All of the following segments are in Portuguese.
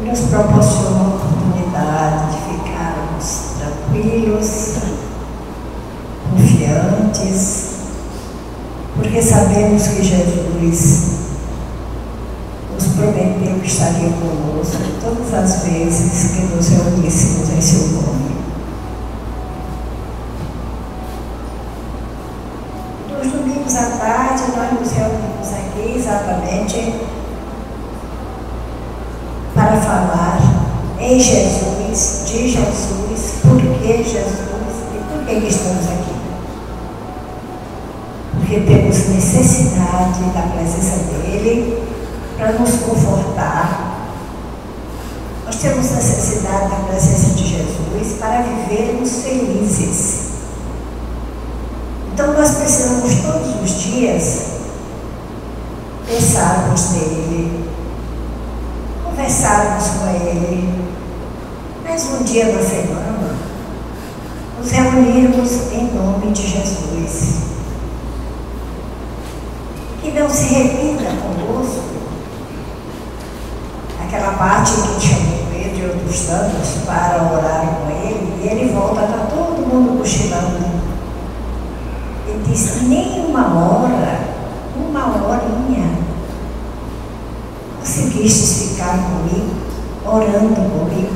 e nos proporciona a oportunidade de ficarmos tranquilos, confiantes, porque sabemos que Jesus nos prometeu que estaria conosco todas as vezes que nos reuníssemos em seu nome. Nos domingos à tarde, nós nos reunimos aqui exatamente para falar em Jesus, de Jesus, por que Jesus e por que estamos aqui. Porque temos necessidade da presença dele para nos confortar. Nós temos necessidade da presença de Jesus para vivermos felizes. Então nós precisamos todos os dias pensarmos nele, conversarmos com ele, mais um dia na semana, nos reunirmos em nome de Jesus. Que não se repita conosco aquela parte que chamou Pedro e outros tantos para orar com ele, e ele volta, está todo mundo cochilando. Ele diz, nem uma horinha, conseguistes ficar comigo, orando comigo.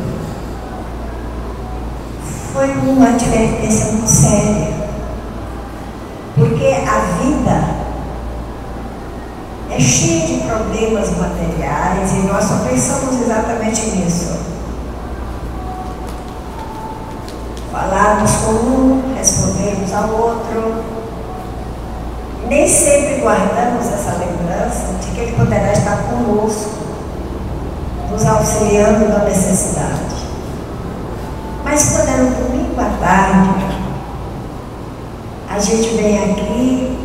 Foi uma advertência muito séria, porque a vida é cheia de problemas materiais e nós só pensamos exatamente nisso. Falarmos com um, respondermos ao outro. Nem sempre guardamos essa lembrança de que ele poderá estar conosco, nos auxiliando na necessidade. Mas quando é no domingo à tarde, a gente vem aqui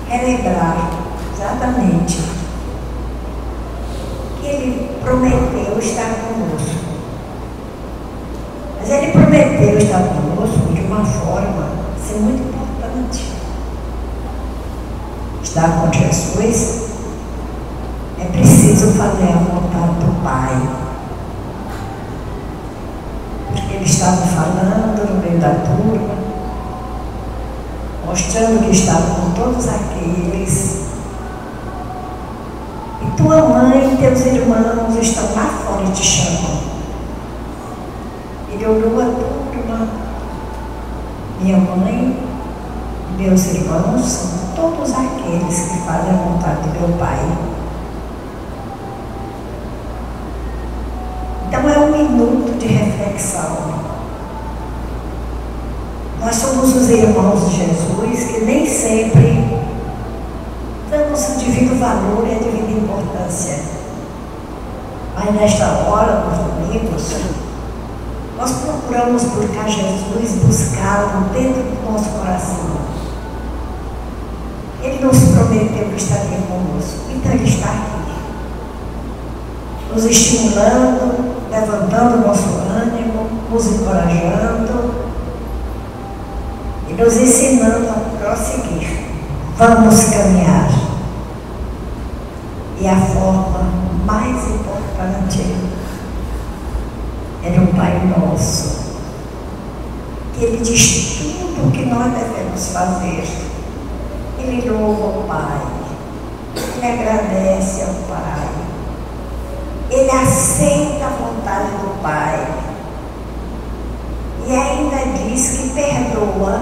relembrar exatamente que ele prometeu estar conosco. Mas ele prometeu estar conosco de uma forma ser muito importante. Estar com Jesus é preciso fazer a vontade do Pai. Porque ele estava falando no meio da turma, mostrando que estava com todos aqueles. E tua mãe e teus irmãos estão lá fora e te chamam. Ele olhou a turma. Minha mãe e meus irmãos são todos aqueles que fazem a vontade do meu Pai. Então é um minuto de reflexão. Nós somos os irmãos de Jesus que nem sempre damos o devido valor e a devida importância. Mas nesta hora, nos domingos, nós procuramos buscar Jesus, buscá-lo dentro do nosso coração. Ele nos prometeu que estaria conosco, então ele está aqui, nos estimulando, levantando o nosso ânimo, nos encorajando e nos ensinando a prosseguir. Vamos caminhar. E a forma mais importante é no Pai Nosso, que ele diz tudo o que nós devemos fazer. Ele louva o Pai, ele agradece ao Pai, ele aceita a vontade do Pai e ainda diz que perdoa,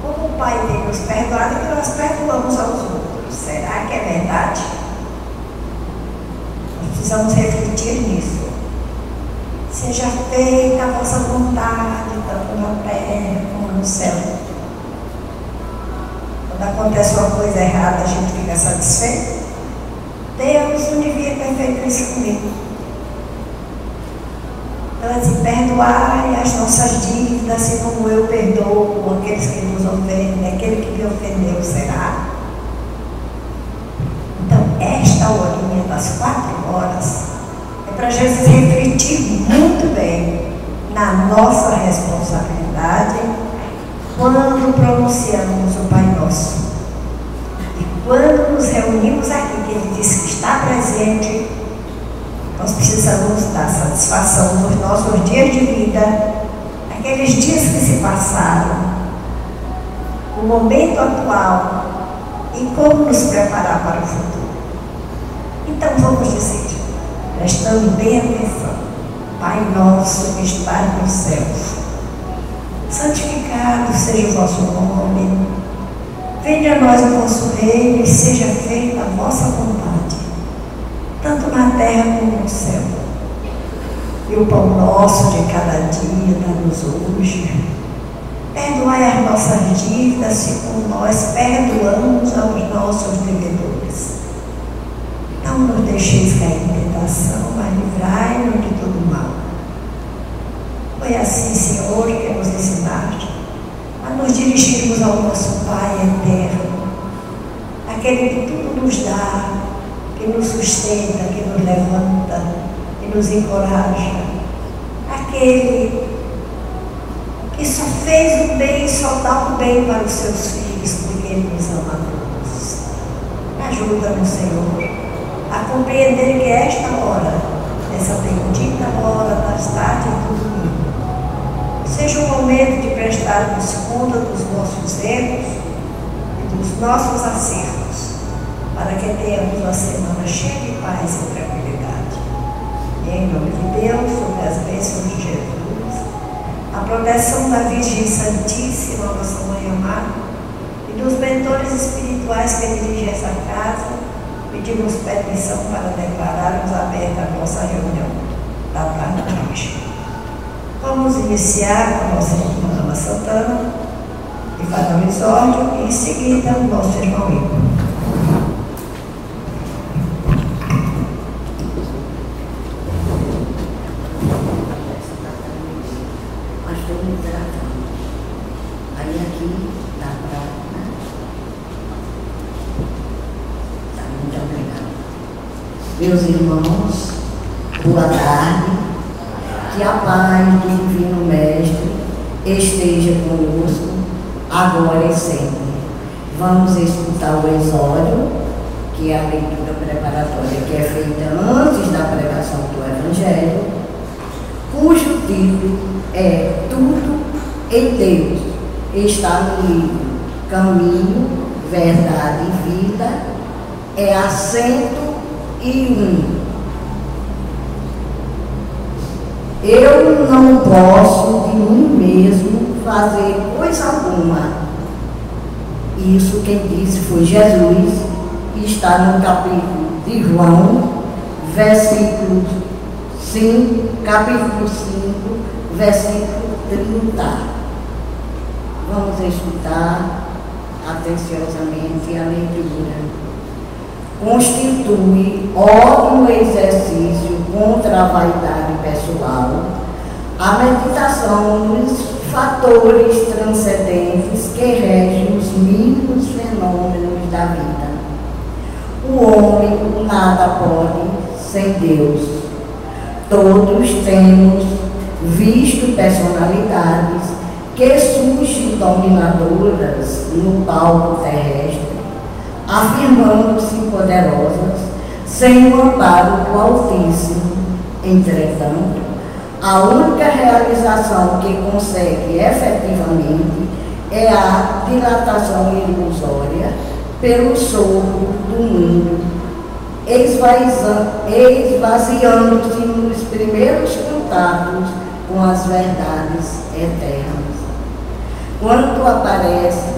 como o Pai tem nos perdoado e que nós perdoamos aos outros. Será que é verdade? Nós precisamos refletir nisso. Seja feita a vossa vontade, tanto na terra como no céu. Quando acontece uma coisa errada, a gente fica satisfeito. Deus não devia ter feito isso comigo. Então, assim, perdoai as nossas dívidas, assim como eu perdoo aqueles que nos ofendem, aquele que me ofendeu, será? Então, esta horinha das 4 horas é para Jesus refletir muito bem na nossa responsabilidade quando pronunciamos o Pai Nosso. E quando nos reunimos aqui, que ele diz que está presente, Nós precisamos dar satisfação nos nossos dias de vida, aqueles dias que se passaram, o momento atual e como nos preparar para o futuro. Então vamos dizer, prestando bem atenção: Pai nosso que estás nos céus, santificado seja o vosso nome, venha a nós o vosso reino e seja feita a vossa vontade, tanto na terra como no céu. E o pão nosso de cada dia dá-nos hoje. Perdoai as nossas dívidas, se como nós perdoamos aos nossos devedores. Não nos deixeis cair em tentação, mas livrai-nos de todo mal. Foi assim, Senhor, que nos ensinaste a nos dirigirmos ao nosso Pai eterno, aquele que tudo nos dá, que nos sustenta, que nos levanta, que nos encoraja, aquele que só fez o bem, só dá o bem para os seus filhos, porque Ele nos ama a todos. Ajuda-nos, Senhor, a compreender que esta hora, essa bendita hora das tardes do domingo, seja o momento de prestarmos conta dos nossos erros e dos nossos acertos, para que tenhamos uma semana cheia de paz e tranquilidade. E em nome de Deus, sobre as bênçãos de Jesus, a proteção da Virgem Santíssima, nossa Mãe amada, e dos mentores espirituais que dirigem essa casa, pedimos permissão para declararmos aberta a nossa reunião da tarde de hoje. Vamos iniciar com a nossa irmã Ana Santana e fará o exórdio, e em seguida o nosso irmão Igor. Aí aqui dá para. Tá, muito obrigada. Meus irmãos, boa tarde. Que a paz do Divino Mestre esteja conosco, agora e sempre. Vamos escutar o exórdio, que é a leitura preparatória que é feita antes da pregação do Evangelho, cujo título é Tudo em Deus. Está no livro Caminho, Verdade e Vida, é a 101. Eu não posso de mim mesmo fazer coisa alguma. Isso quem disse foi Jesus, que está no capítulo de João, capítulo 5, versículo 30. Vamos escutar atenciosamente a leitura. Constitui ótimo exercício contra a vaidade pessoal a meditação nos fatores transcendentes que regem os mínimos fenômenos da vida. O homem nada pode sem Deus. Todos temos visto personalidades que surgem dominadoras no palco terrestre, afirmando-se poderosas, sem o amparo do Altíssimo. Entretanto, a única realização que consegue efetivamente é a dilatação ilusória pelo sopro do mundo, esvaziando-se nos primeiros contatos com as verdades eternas. Quando aparecem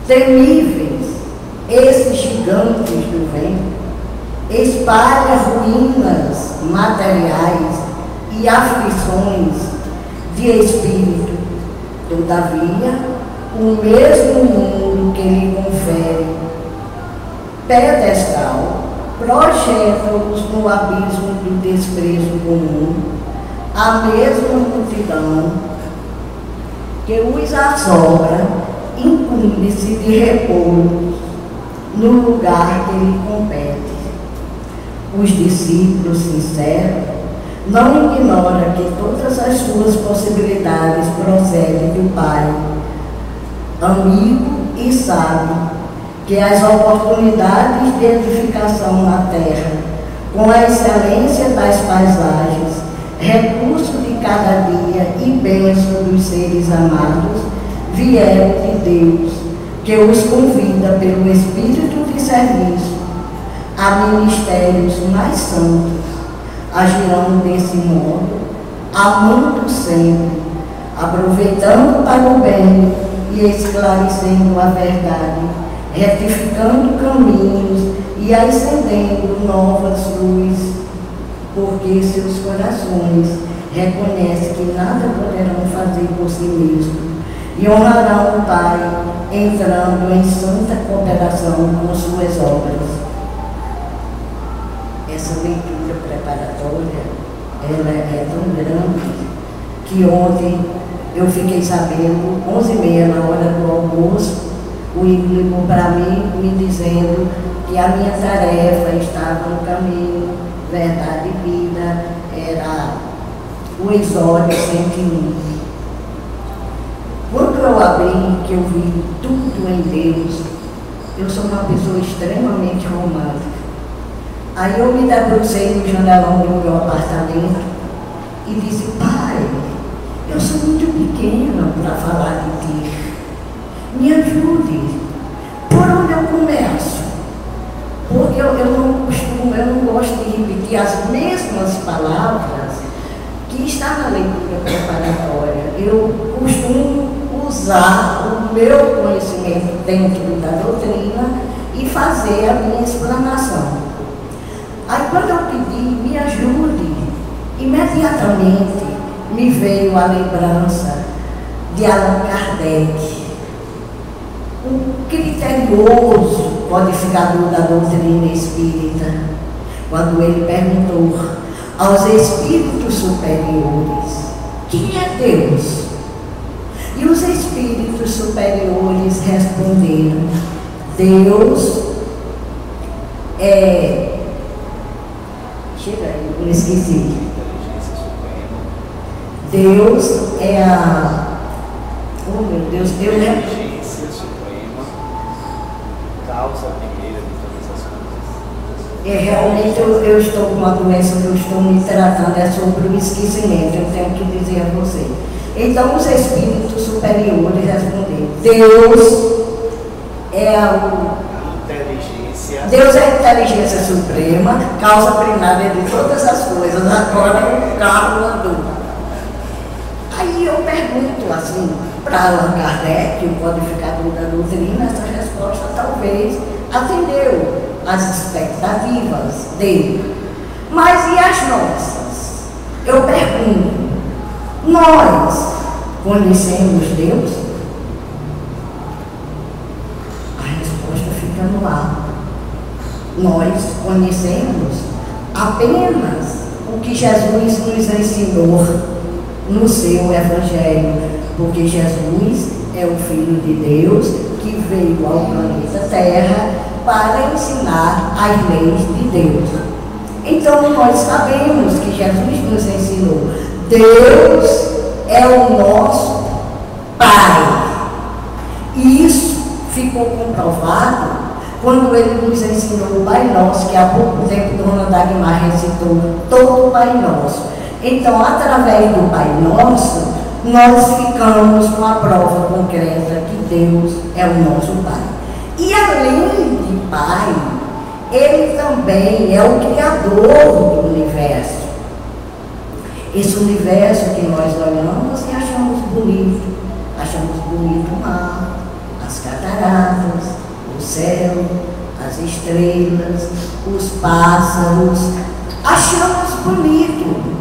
temíveis esses gigantes do vento, espalha ruínas materiais e aflições de espírito. Todavia, o mesmo mundo que lhe confere pedestal projeta-os no abismo do desprezo comum, a mesma multidão que os assombra incumbe-se de repouso no lugar que lhe compete. Os discípulos sinceros não ignoram que todas as suas possibilidades procedem do Pai, amigo e sábio, que as oportunidades de edificação na terra com a excelência das paisagens, recurso de cada dia e bênção dos seres amados, vieram de Deus, que os convida pelo espírito de serviço a ministérios mais santos, agirão desse modo, amando sempre, aproveitando para o bem e esclarecendo a verdade, retificando caminhos e acendendo novas luzes, porque seus corações reconhecem que nada poderão fazer por si mesmos e honrarão o Pai, entrando em santa cooperação com suas obras. Essa leitura preparatória, ela é tão grande que ontem eu fiquei sabendo, 11h30 na hora do almoço, o Igor ligou para mim me dizendo que a minha tarefa estava no caminho, verdade e vida, era o Exódio 101. Quando eu abri, que eu vi tudo em Deus, eu sou uma pessoa extremamente romântica. Aí eu me debrucei no janelão do meu apartamento e disse: pai, eu sou muito pequena para falar de ti. Me ajude. Por onde eu começo? Porque eu não gosto de repetir as mesmas palavras que está na leitura preparatória. Eu costumo usar o meu conhecimento dentro da doutrina e fazer a minha explanação. Aí quando eu pedi, me ajude, imediatamente me veio a lembrança de Allan Kardec, um criterioso codificador da doutrina espírita, quando ele perguntou aos espíritos superiores: quem é Deus? E os espíritos superiores responderam: Deus é... Chega aí, eu esqueci. Deus é a... Oh meu Deus, eu lembro. Inteligência suprema, causa primeira de todas as coisas. Realmente eu estou com uma doença que eu estou me tratando, é sobre o esquecimento, eu tenho que dizer a você. Então os espíritos superiores responderam: Deus é a inteligência. Deus é a inteligência suprema, causa primária de todas as coisas. Agora o carro andou. Aí eu pergunto assim, para Allan Kardec, o codificador da doutrina, essa resposta talvez atendeu às expectativas dele. Mas e as nossas? Eu pergunto: nós conhecemos Deus? A resposta fica no ar. Nós conhecemos apenas o que Jesus nos ensinou no seu Evangelho, porque Jesus é o Filho de Deus que veio ao planeta Terra para ensinar as leis de Deus. Então nós sabemos que Jesus nos ensinou: Deus é o nosso Pai. E isso ficou comprovado quando ele nos ensinou o Pai Nosso, que há pouco tempo Dona Dagmar recitou todo o Pai Nosso. Então, através do Pai Nosso, nós ficamos com a prova concreta que Deus é o nosso Pai. E além de Pai, Ele também é o Criador do universo. Esse universo que nós olhamos e achamos bonito. Achamos bonito o mar, as cataratas, o céu, as estrelas, os pássaros. Achamos bonito.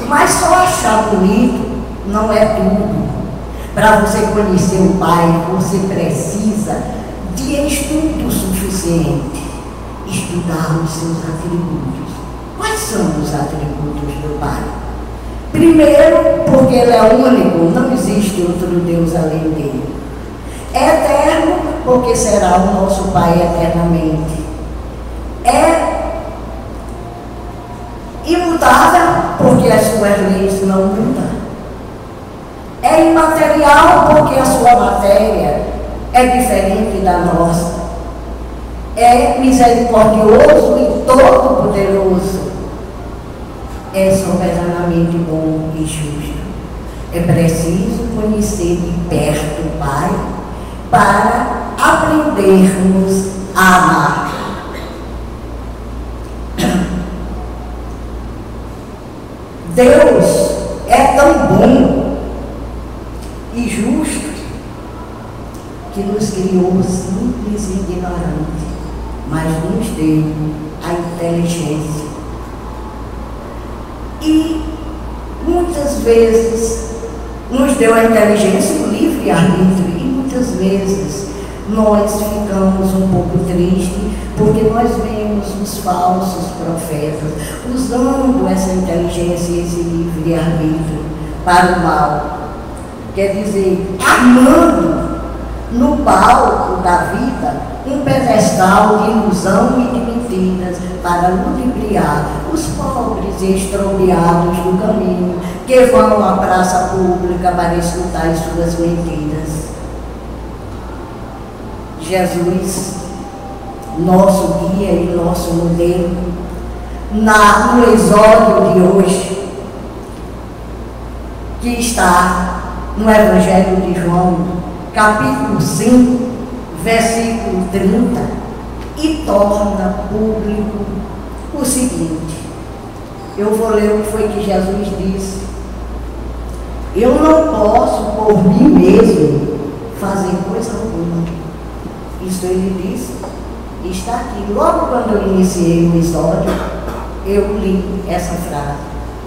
Mas só achar bonito não é tudo. Para você conhecer o Pai, você precisa de estudo suficiente. Estudar os seus atributos. Quais são os atributos do Pai? Primeiro, porque Ele é único, não existe outro Deus além dele. É eterno, porque será o nosso Pai eternamente. É imutável, porque as suas leis não mudam. É imaterial, porque a sua matéria é diferente da nossa. É misericordioso e Todo-Poderoso é soberanamente bom e justo. É preciso conhecer de perto o Pai para aprendermos a amar. Deus é tão bom e justo que nos criou simples e ignorante, mas nos deu a inteligência. E muitas vezes nos deu a inteligência e o livre-arbítrio, e muitas vezes nós ficamos um pouco tristes porque nós vemos os falsos profetas usando essa inteligência e esse livre-arbítrio para o mal. Quer dizer, armando no palco da vida um pedestal de ilusão e de mentiras para ludibriar os pobres e extraviados do caminho que vão à praça pública para escutar as suas mentiras. Jesus, nosso guia e nosso modelo, no exódio de hoje, que está no Evangelho de João, capítulo 5, versículo 30, e torna público o seguinte. Eu vou ler o que foi que Jesus disse. Eu não posso por mim mesmo fazer coisa alguma. Isso ele disse, está aqui. Logo quando eu iniciei o episódio, eu li essa frase.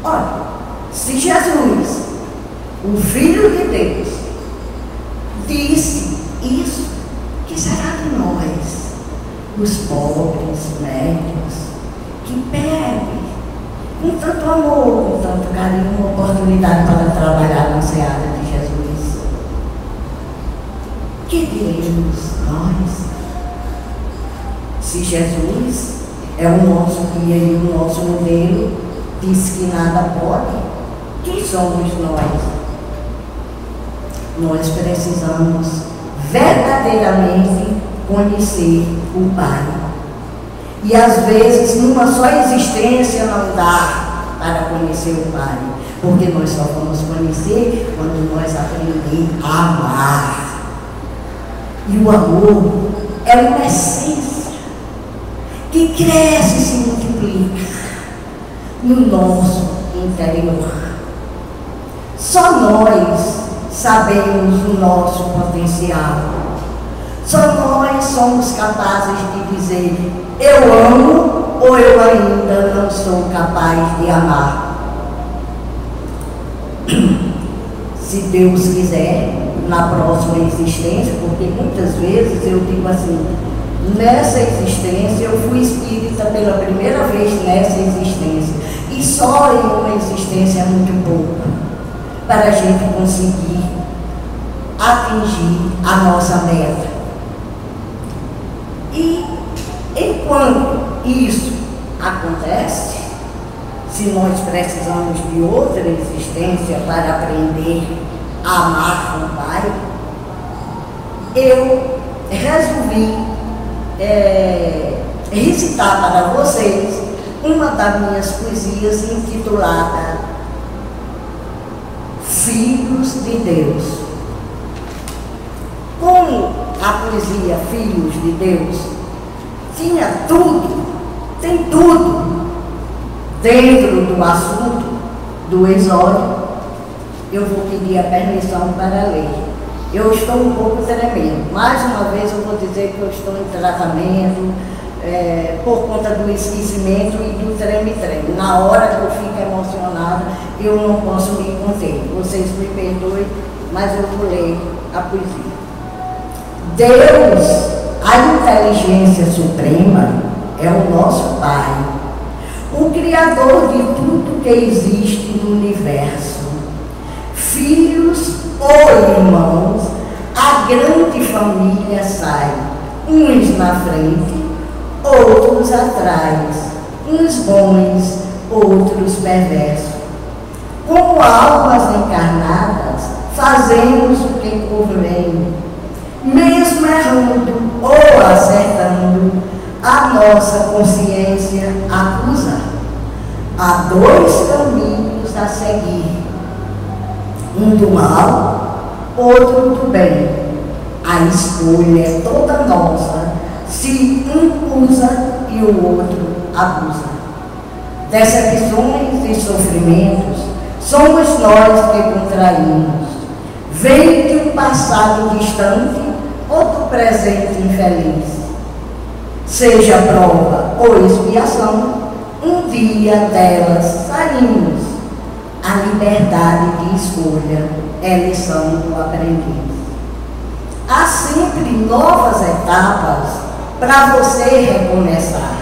Olha, se Jesus, o Filho de Deus, disse isso, que será de nós, os pobres, médicos, que pedem com tanto amor, com tanto carinho, uma oportunidade para trabalhar na seara de Jesus? Que diremos nós? Se Jesus é o nosso guia e o nosso modelo, diz que nada pode, quem somos nós? Nós precisamos verdadeiramente conhecer o Pai. E às vezes, numa só existência não dá para conhecer o Pai, porque nós só vamos conhecer quando nós aprendemos a amar. E o amor é uma essência que cresce e se multiplica no nosso interior. Só nós sabemos o nosso potencial. Só nós somos capazes de dizer: eu amo ou eu ainda não sou capaz de amar. Se Deus quiser, na próxima existência, porque muitas vezes eu digo assim, nessa existência eu fui espírita pela primeira vez nessa existência, e só em uma existência é muito pouco para a gente conseguir atingir a nossa meta. E enquanto isso acontece, se nós precisamos de outra existência para aprender a amar o Pai, eu resolvi recitar para vocês uma das minhas poesias intitulada Filhos de Deus. Como a poesia Filhos de Deus tinha tudo, tem tudo dentro do assunto do exódio, eu vou pedir a permissão para ler. Eu estou um pouco tremendo. Mais uma vez eu vou dizer que eu estou em tratamento por conta do esquecimento e do treme-treme. Na hora que eu fico emocionada, eu não posso me conter. Vocês me perdoem, mas eu vou ler a poesia. Deus, a inteligência suprema, é o nosso Pai, o Criador de tudo que existe no universo. Filhos ou irmãos, a grande família sai, uns na frente, outros atrás, uns bons, outros perversos. Como almas encarnadas, fazemos o que convém, mesmo errando ou acertando, a nossa consciência acusa. Há dois caminhos a seguir, um do mal, outro do bem. A escolha é toda nossa, se um usa e o outro abusa. Decepções e sofrimentos somos nós que contraímos, vem de um passado distante ou do presente infeliz. Seja prova ou expiação, um dia delas saímos. A liberdade de escolha é lição do aprendiz. Há sempre novas etapas para você recomeçar.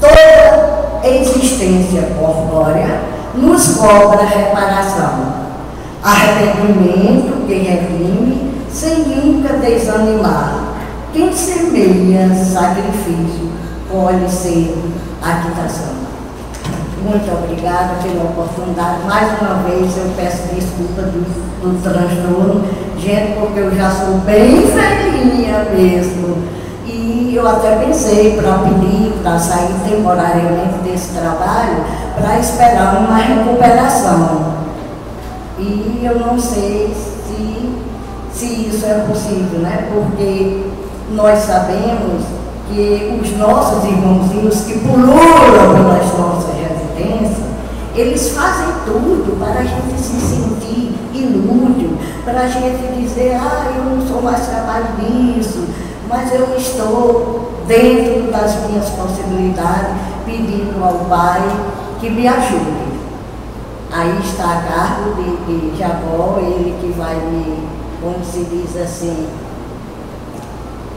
Toda existência corpórea nos cobra reparação. Arrependimento que redime sem nunca desanimar. Quem semeia sacrifício colhe cedo a quitação. Muito obrigada pela oportunidade. Mais uma vez eu peço desculpa do transtorno, gente, porque eu já sou bem velhinha mesmo. E eu até pensei para pedir, para sair temporariamente desse trabalho, para esperar uma recuperação. E eu não sei se isso é possível, né? Porque nós sabemos que os nossos irmãozinhos que pululam pelas nossas residências, eles fazem tudo para a gente se sentir inútil, para a gente dizer, eu não sou mais capaz disso, mas eu estou dentro das minhas possibilidades, pedindo ao Pai que me ajude. Aí está a cargo de Jacó, ele que vai me, como se diz assim,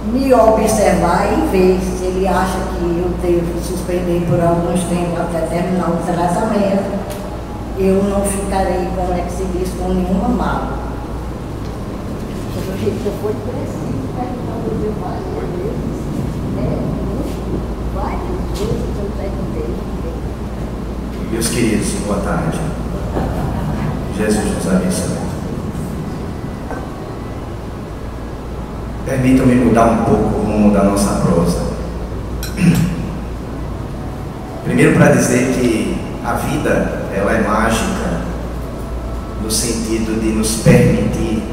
me observar e ver se ele acha que eu devo suspender por alguns tempos até terminar o tratamento. Eu não ficarei, como é que se diz, com nenhuma mágoa. Do jeito que eu fui preciso, perguntando várias vezes, várias vezes eu perguntei. Meus queridos, boa tarde. Jesus nos abençoe. Permitam-me mudar um pouco o rumo da nossa prosa. Primeiro, para dizer que a vida, ela é mágica no sentido de nos permitir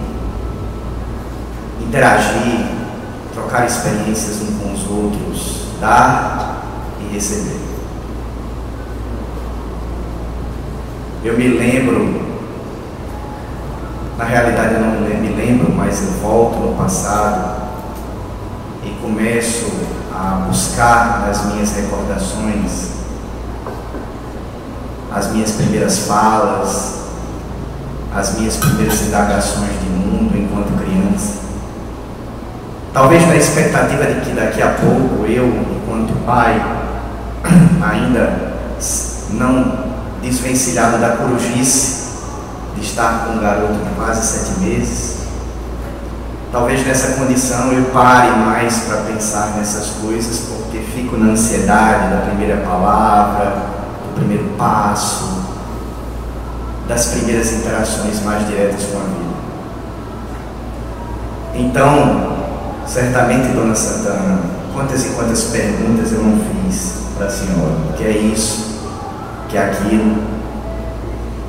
interagir, trocar experiências uns com os outros, dar e receber. Eu me lembro, na realidade eu não me lembro, mas eu volto no passado e começo a buscar nas minhas recordações as minhas primeiras falas, as minhas primeiras indagações de mundo enquanto criança. Talvez na expectativa de que daqui a pouco eu, enquanto pai, ainda não desvencilhado da corujice de estar com um garoto de quase 7 meses, talvez nessa condição eu pare mais para pensar nessas coisas, porque fico na ansiedade da primeira palavra, do primeiro passo, das primeiras interações mais diretas com a vida. Então, certamente, Dona Santana, quantas e quantas perguntas eu não fiz para a senhora, que é isso, que é aquilo.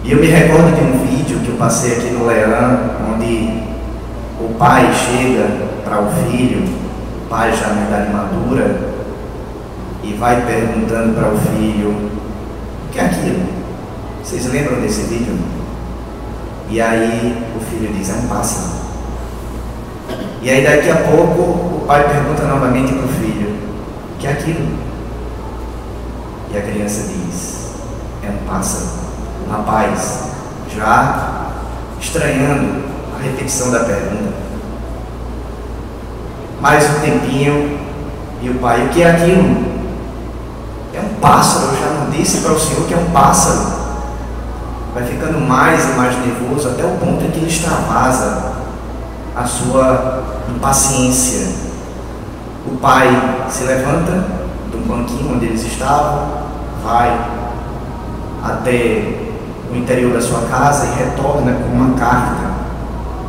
E eu me recordo de um vídeo que eu passei aqui no Leão, onde o pai chega para o filho, o pai já na idade madura, e vai perguntando para o filho, o que é aquilo? Vocês lembram desse vídeo? E aí o filho diz, é um pássaro. E aí daqui a pouco o pai pergunta novamente para o filho, o que é aquilo? E a criança diz, é um pássaro. O rapaz, já estranhando a repetição da pergunta. Mais um tempinho, e o pai, o que é aquilo? É um pássaro, eu já não disse para o senhor que é um pássaro. Vai ficando mais e mais nervoso, até o ponto em que ele extravasa a sua impaciência. O pai se levanta do banquinho onde eles estavam, vai até o interior da sua casa e retorna com uma carta,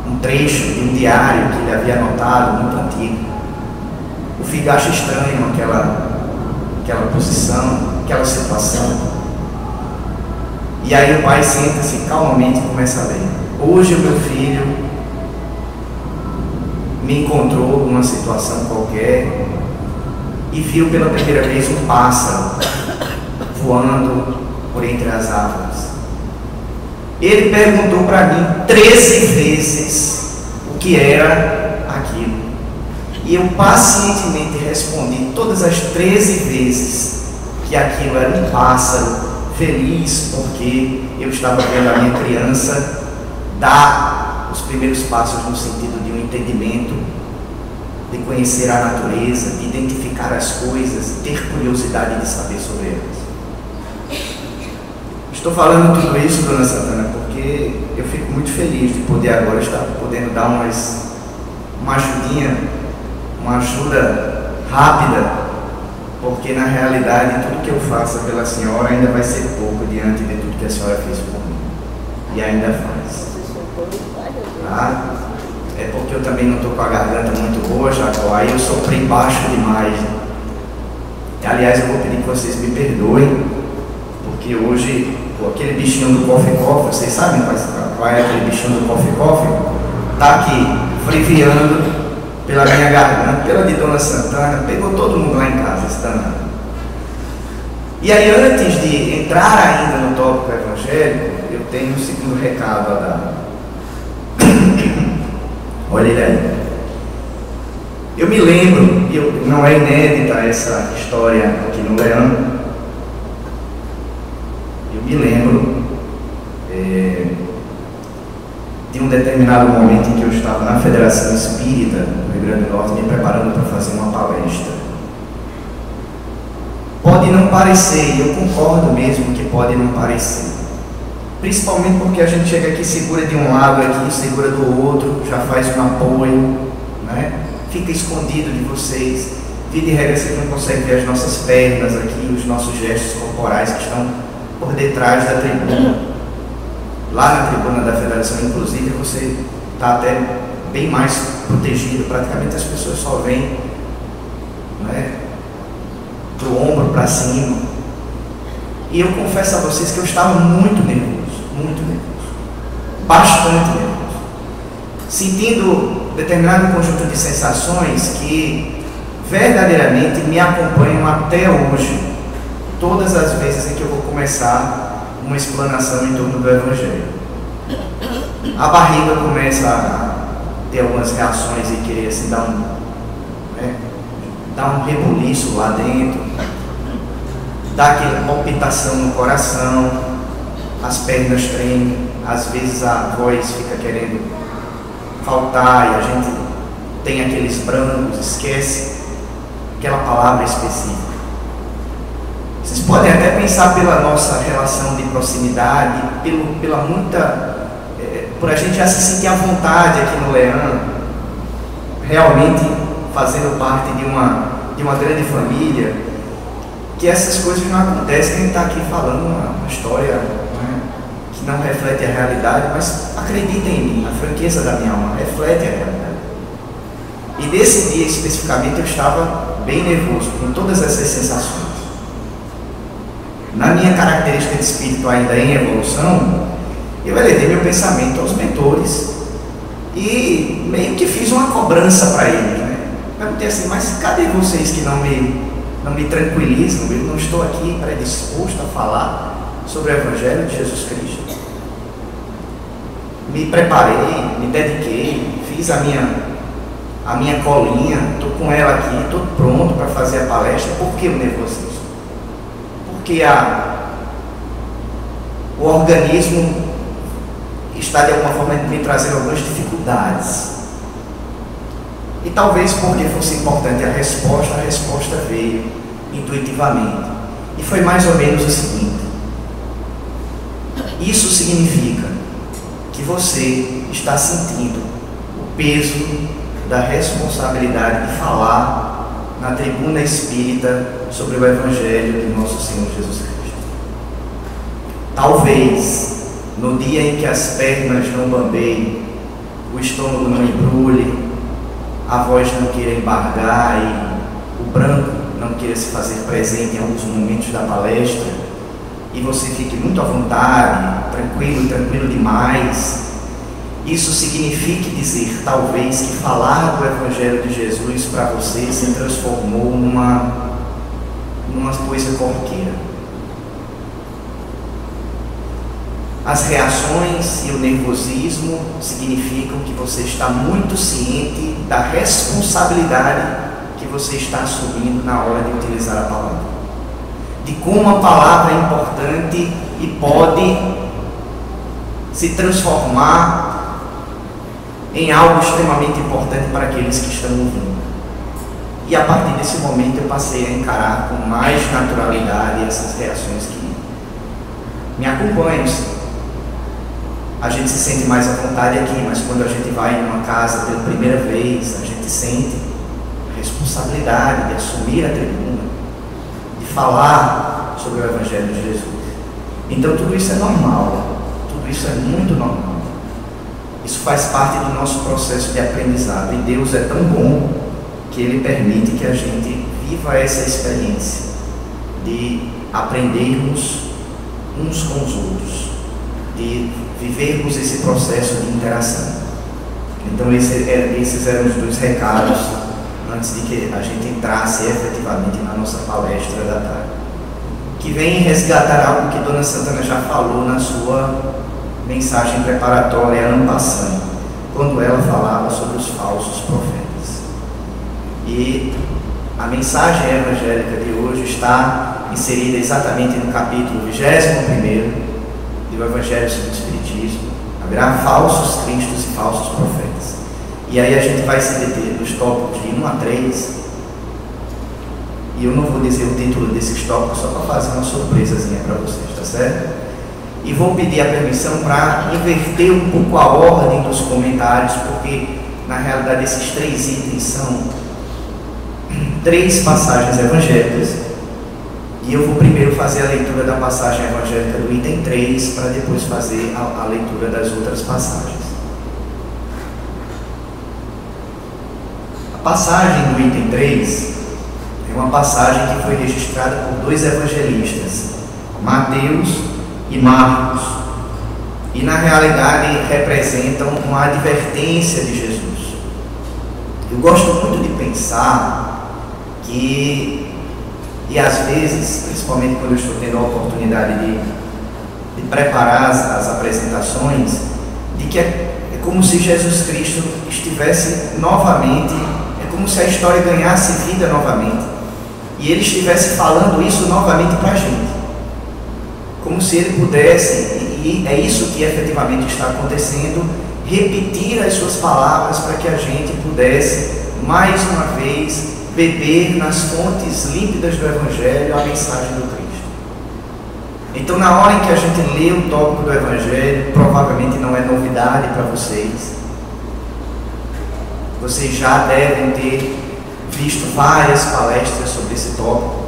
um trecho de um diário que ele havia anotado, muito antigo. O filho acha estranho aquela aquela posição, aquela situação. E aí o pai senta-se calmamente e começa a ler. Hoje o meu filho me encontrou numa situação qualquer e viu pela primeira vez um pássaro voando por entre as árvores. Ele perguntou para mim 13 vezes o que era aquilo. E eu pacientemente respondi todas as 13 vezes que aquilo era um pássaro feliz, porque eu estava vendo a minha criança dar os primeiros passos no sentido de um entendimento, de conhecer a natureza, de identificar as coisas, ter curiosidade de saber sobre elas. Estou falando tudo isso, Dona Santana, porque eu fico muito feliz de poder agora estar podendo dar uma ajudinha, uma ajuda rápida, porque na realidade tudo que eu faço pela senhora ainda vai ser pouco diante de tudo que a senhora fez por mim, e ainda faz. Tá? É porque eu também não estou com a garganta muito boa, Jacó, aí eu soprei baixo demais. Aliás, eu vou pedir que vocês me perdoem, porque hoje aquele bichinho do coffee, vocês sabem qual é aquele bichinho do coffee? Está aqui, friviando pela minha garganta, pela de Dona Santana, pegou todo mundo lá em casa, esse danado. E aí, antes de entrar ainda no tópico evangélico, eu tenho um segundo recado a dar. Olha ele aí. Eu me lembro, não é inédita essa história aqui no Leão. Eu me lembro de um determinado momento em que eu estava na Federação Espírita do Rio Grande do Norte, me preparando para fazer uma palestra. Pode não parecer, e eu concordo mesmo que pode não parecer, principalmente porque a gente chega aqui, segura de um lado aqui, segura do outro, já faz um apoio, né? Fica escondido de vocês. Via de regra, vocês não conseguem ver as nossas pernas aqui, os nossos gestos corporais que estão por detrás da tribuna. Lá na tribuna da Federação, inclusive, você está até bem mais protegido. Praticamente as pessoas só vêm, né, do ombro para cima. E eu confesso a vocês que eu estava muito nervoso, bastante nervoso, sentindo determinado conjunto de sensações que verdadeiramente me acompanham até hoje, todas as vezes em que eu vou começar uma explanação em torno do Evangelho. A barriga começa a ter algumas reações e querer assim, dar um rebuliço lá dentro, dá aquela palpitação no coração, as pernas tremem, às vezes a voz fica querendo faltar e a gente tem aqueles brancos, esquece aquela palavra específica. Vocês podem até pensar pela nossa relação de proximidade, por a gente já se sentir à vontade aqui no Leão, realmente fazendo parte de uma grande família, que essas coisas não acontecem. A gente está aqui falando uma história, né, que não reflete a realidade, mas acreditem em mim, a franqueza da minha alma reflete a realidade. E nesse dia especificamente eu estava bem nervoso, com todas essas sensações. Na minha característica de espírito ainda em evolução, eu elevei meu pensamento aos mentores e meio que fiz uma cobrança para eles, né? Perguntei assim, mas cadê vocês que não me tranquilizam? Eu não estou aqui predisposto a falar sobre o Evangelho de Jesus Cristo. Me preparei, me dediquei, fiz a minha colinha, estou com ela aqui, estou pronto para fazer a palestra. Por que o nervosismo? Porque o organismo está de alguma forma me trazendo algumas dificuldades. E talvez porque fosse importante a resposta veio intuitivamente. E foi mais ou menos o seguinte: isso significa que você está sentindo o peso da responsabilidade de falar na tribuna espírita sobre o Evangelho de nosso Senhor Jesus Cristo. Talvez, no dia em que as pernas não bambeiem, o estômago não embrulhe, a voz não queira embargar e o branco não queira se fazer presente em alguns momentos da palestra e você fique muito à vontade, tranquilo demais, isso signifique dizer, talvez, que falar do Evangelho de Jesus para você se transformou numa coisa corriqueira. As reações e o nervosismo significam que você está muito ciente da responsabilidade que você está assumindo na hora de utilizar a palavra. De como a palavra é importante e pode se transformar em algo extremamente importante para aqueles que estão ouvindo. E a partir desse momento eu passei a encarar com mais naturalidade essas reações que me acompanham. A gente se sente mais à vontade aqui, mas quando a gente vai em uma casa pela primeira vez, a gente sente a responsabilidade de assumir a tribuna, de falar sobre o Evangelho de Jesus. Então tudo isso é normal, tudo isso é muito normal. Isso faz parte do nosso processo de aprendizado, e Deus é tão bom que Ele permite que a gente viva essa experiência de aprendermos uns com os outros, de vivermos esse processo de interação. Então esses eram os dois recados antes de que a gente entrasse efetivamente na nossa palestra da tarde, que vem resgatar algo que Dona Santana já falou na sua mensagem preparatória ano passado, quando ela falava sobre os falsos profetas. E a mensagem evangélica de hoje está inserida exatamente no capítulo 21 do Evangelho segundo o Espiritismo. Haverá falsos cristos e falsos profetas. E aí a gente vai se deter nos tópicos de 1 a 3. E eu não vou dizer o título desses tópicos só para fazer uma surpresazinha para vocês, tá certo? E vou pedir a permissão para inverter um pouco a ordem dos comentários, porque na realidade esses 3 itens são 3 passagens evangélicas. E eu vou primeiro fazer a leitura da passagem evangélica do item 3, para depois fazer a leitura das outras passagens. A passagem do item 3 é uma passagem que foi registrada por 2 evangelistas, Mateus e Marcos, e na realidade representam uma advertência de Jesus. Eu gosto muito de pensar que, e às vezes, principalmente quando eu estou tendo a oportunidade de preparar as apresentações, de que é como se Jesus Cristo estivesse novamente, é como se a história ganhasse vida novamente, e Ele estivesse falando isso novamente para a gente, como se Ele pudesse, e é isso que efetivamente está acontecendo, repetir as suas palavras para que a gente pudesse, mais uma vez, beber nas fontes límpidas do Evangelho a mensagem do Cristo. Então, na hora em que a gente lê o tópico do Evangelho, provavelmente não é novidade para vocês. Vocês já devem ter visto várias palestras sobre esse tópico,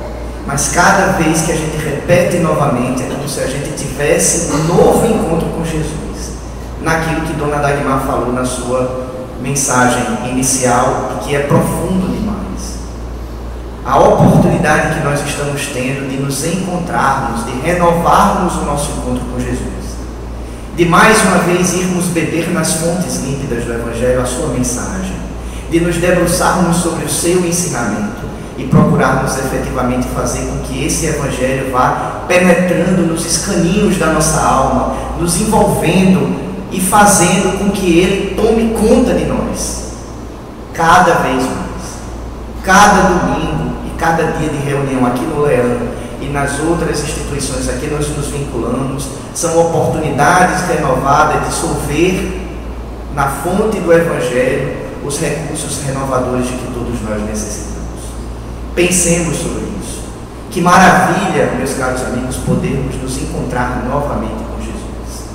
mas cada vez que a gente repete novamente, é como se a gente tivesse um novo encontro com Jesus, naquilo que Dona Dagmar falou na sua mensagem inicial, que é profundo demais. A oportunidade que nós estamos tendo de nos encontrarmos, de renovarmos o nosso encontro com Jesus, de mais uma vez irmos beber nas fontes límpidas do Evangelho a sua mensagem, de nos debruçarmos sobre o seu ensinamento e procurarmos efetivamente fazer com que esse Evangelho vá penetrando nos escaninhos da nossa alma, nos envolvendo e fazendo com que ele tome conta de nós, cada vez mais. Cada domingo e cada dia de reunião aqui no Leão e nas outras instituições a que nós nos vinculamos, são oportunidades renovadas de solver na fonte do Evangelho os recursos renovadores de que todos nós necessitamos. Pensemos sobre isso. Que maravilha, meus caros amigos, podermos nos encontrar novamente com Jesus,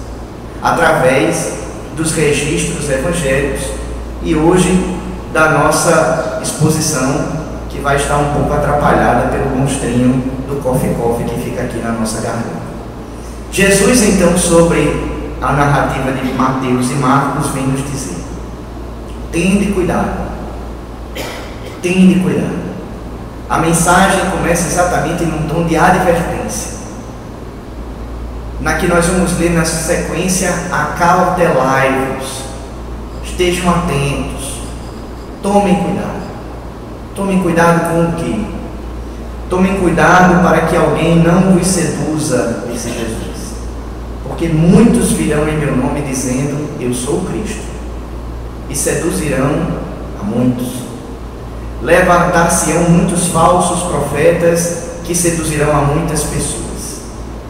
através dos registros evangélicos e hoje da nossa exposição, que vai estar um pouco atrapalhada pelo monstrinho do coffee que fica aqui na nossa garganta. Jesus, então, sobre a narrativa de Mateus e Marcos, vem nos dizer: tende cuidado, A mensagem começa exatamente num tom de advertência, na que nós vamos ler na sequência: acautelai-vos, estejam atentos, tomem cuidado. Tomem cuidado com o quê? Tomem cuidado para que alguém não vos seduza, disse Jesus, porque muitos virão em meu nome dizendo: eu sou o Cristo, e seduzirão a muitos. Levantar-se-ão muitos falsos profetas que seduzirão a muitas pessoas.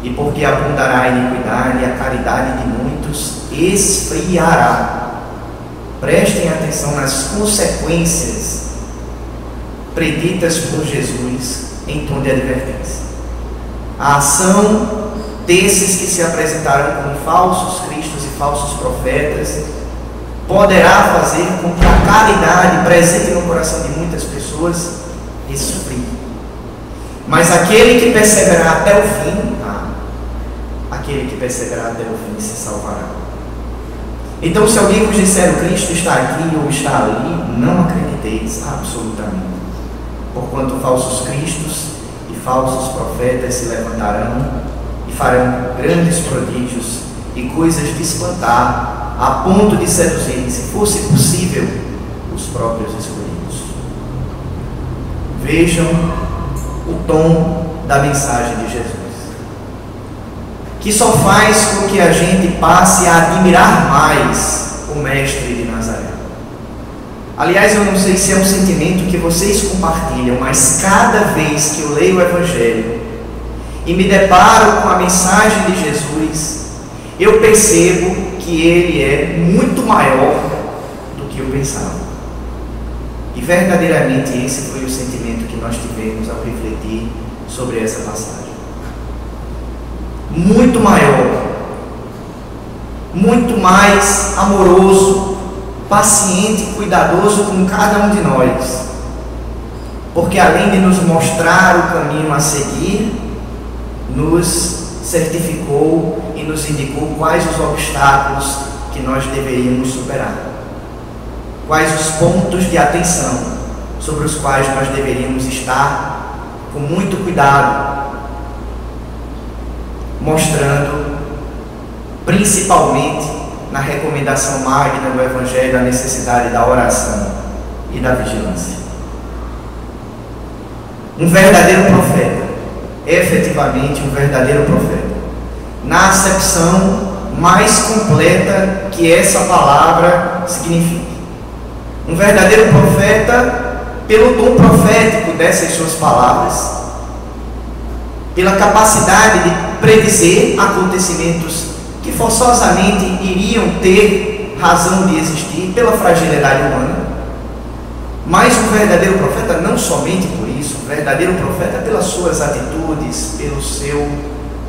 E porque abundará a iniquidade, a caridade de muitos esfriará. Prestem atenção nas consequências preditas por Jesus em tom de advertência. A ação desses que se apresentaram como falsos cristos e falsos profetas poderá fazer com que a caridade presente no coração de muitas pessoas esfrie. Mas aquele que perseverar até o fim, aquele que perseverar até o fim se salvará. Então, se alguém vos disser o Cristo está aqui ou está ali, não acrediteis absolutamente, porquanto falsos cristos e falsos profetas se levantarão e farão grandes prodígios e coisas de espantar, a ponto de seduzirem, se fosse possível, os próprios escolhidos. Vejam o tom da mensagem de Jesus, que só faz com que a gente passe a admirar mais o Mestre de Nazaré. Aliás, eu não sei se é um sentimento que vocês compartilham, mas cada vez que eu leio o Evangelho e me deparo com a mensagem de Jesus, eu percebo que ele é muito maior do que eu pensava. E verdadeiramente esse foi o sentimento que nós tivemos ao refletir sobre essa passagem. Muito maior, muito mais amoroso, paciente e cuidadoso com cada um de nós, porque além de nos mostrar o caminho a seguir, nos certificou e nos indicou quais os obstáculos que nós deveríamos superar, quais os pontos de atenção sobre os quais nós deveríamos estar com muito cuidado, mostrando principalmente na recomendação magna do Evangelho a necessidade da oração e da vigilância. Um verdadeiro profeta, efetivamente um verdadeiro profeta, na acepção mais completa que essa palavra significa. Um verdadeiro profeta, pelo tom profético dessas suas palavras, pela capacidade de predizer acontecimentos que forçosamente iriam ter razão de existir pela fragilidade humana. Mas um verdadeiro profeta, não somente por isso, um verdadeiro profeta pelas suas atitudes, pelo seu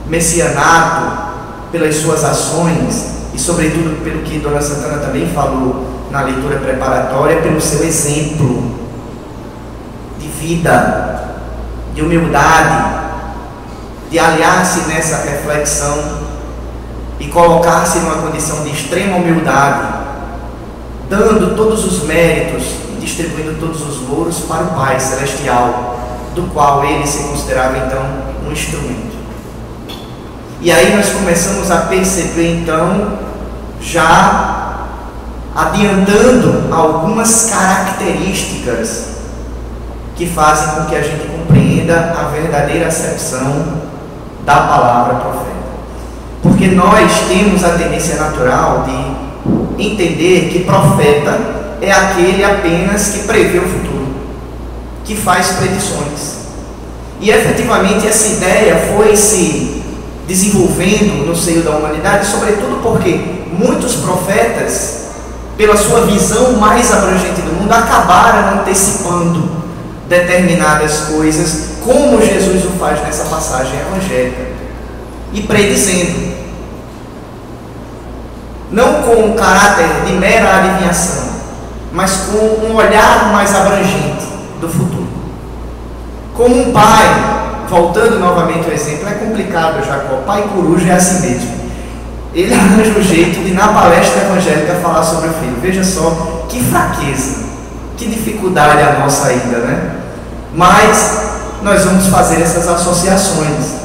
messianato, pelas suas ações e sobretudo pelo que Dona Santana também falou na leitura preparatória, pelo seu exemplo de vida, de humildade, de aliar-se nessa reflexão e colocar-se numa condição de extrema humildade, dando todos os méritos e distribuindo todos os louros para o Pai Celestial, do qual ele se considerava então um instrumento. E aí nós começamos a perceber então, já adiantando algumas características que fazem com que a gente compreenda a verdadeira acepção da palavra profeta. Porque nós temos a tendência natural de entender que profeta é aquele apenas que prevê o futuro, que faz predições. E efetivamente essa ideia foi se desenvolvendo no seio da humanidade, sobretudo porque muitos profetas, pela sua visão mais abrangente do mundo, acabaram antecipando determinadas coisas, como Jesus o faz nessa passagem evangélica, e predizendo, não com um caráter de mera adivinhação, mas com um olhar mais abrangente do futuro. Como um pai, voltando novamente ao exemplo, é complicado, Jacó, pai coruja é assim mesmo. Ele arranja um jeito de, na palestra evangélica, falar sobre o filho. Veja só que fraqueza, que dificuldade a nossa ainda, né? mas nós vamos fazer essas associações.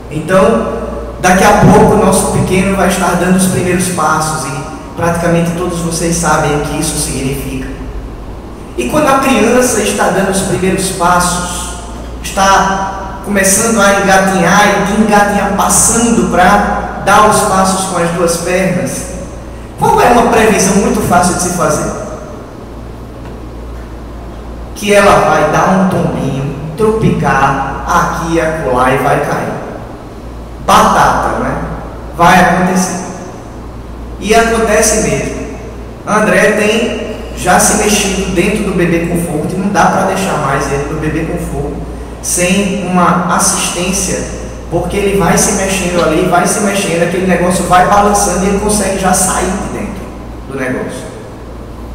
Então, daqui a pouco o nosso pequeno vai estar dando os primeiros passos, e praticamente todos vocês sabem o que isso significa. E quando a criança está dando os primeiros passos, está começando a engatinhar e de engatinhar passando para dar os passos com as duas pernas, qual é uma previsão muito fácil de se fazer? Que ela vai dar um tombinho, tropicar aqui e acolá e vai cair. Batata, né? Vai acontecer. E acontece mesmo. André tem já se mexido dentro do bebê conforto, e não dá para deixar mais ele no bebê conforto sem uma assistência, porque ele vai se mexendo ali, vai se mexendo, aquele negócio vai balançando e ele consegue já sair de dentro do negócio.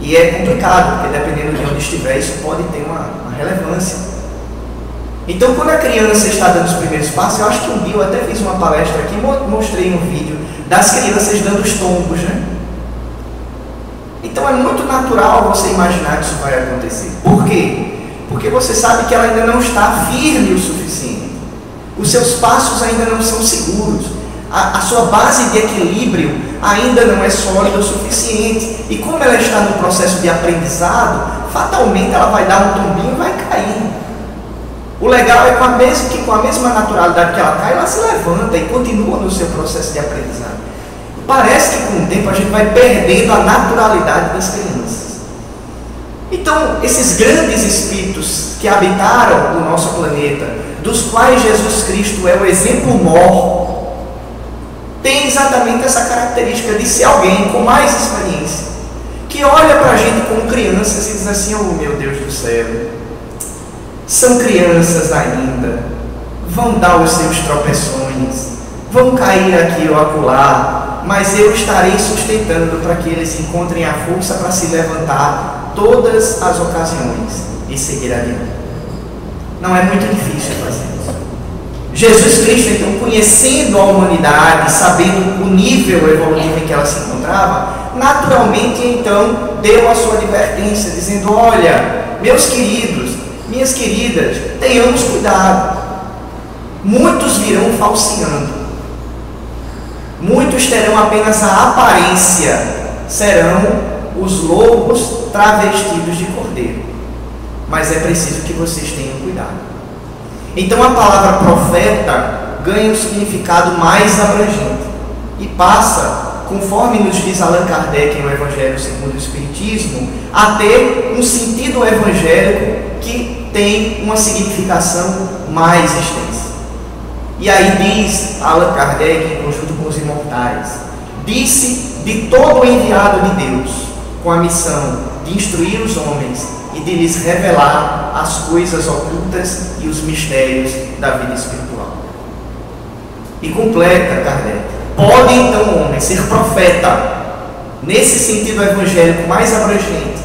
E é complicado, porque dependendo de onde estiver, isso pode ter uma relevância. Então, quando a criança está dando os primeiros passos, eu acho que um dia eu até fiz uma palestra aqui, mostrei um vídeo das crianças dando os tombos, né? Então é muito natural você imaginar que isso vai acontecer. Por quê? Porque você sabe que ela ainda não está firme o suficiente. Os seus passos ainda não são seguros. A sua base de equilíbrio ainda não é sólida o suficiente. E como ela está no processo de aprendizado, fatalmente ela vai dar um tombinho e vai cair. O legal é que com a mesma naturalidade que ela cai, ela se levanta e continua no seu processo de aprendizado. Parece que com o tempo a gente vai perdendo a naturalidade das crianças. Então, esses grandes espíritos que habitaram o nosso planeta, dos quais Jesus Cristo é o exemplo maior, tem exatamente essa característica de ser alguém com mais experiência, que olha para a gente como crianças e diz assim: oh meu Deus do céu, são crianças ainda, vão dar os seus tropeções, vão cair aqui ou acolá, mas eu estarei sustentando para que eles encontrem a força para se levantar todas as ocasiões e seguir adiante. Não é muito difícil fazer isso. Jesus Cristo, então, conhecendo a humanidade, sabendo o nível evolutivo em que ela se encontrava, naturalmente, então, deu a sua advertência, dizendo: olha, meus queridos, minhas queridas, tenhamos cuidado. Muitos virão falseando. Muitos terão apenas a aparência, serão os lobos travestidos de cordeiro. Mas é preciso que vocês tenham cuidado. Então a palavra profeta ganha um significado mais abrangente e passa, conforme nos diz Allan Kardec no Evangelho segundo o Espiritismo, a ter um sentido evangélico que tem uma significação mais extensa. E aí diz Allan Kardec, em conjunto com os imortais: disse de todo o enviado de Deus, com a missão de instruir os homens e de lhes revelar as coisas ocultas e os mistérios da vida espiritual. E completa Kardec: pode então o homem ser profeta, nesse sentido evangélico mais abrangente,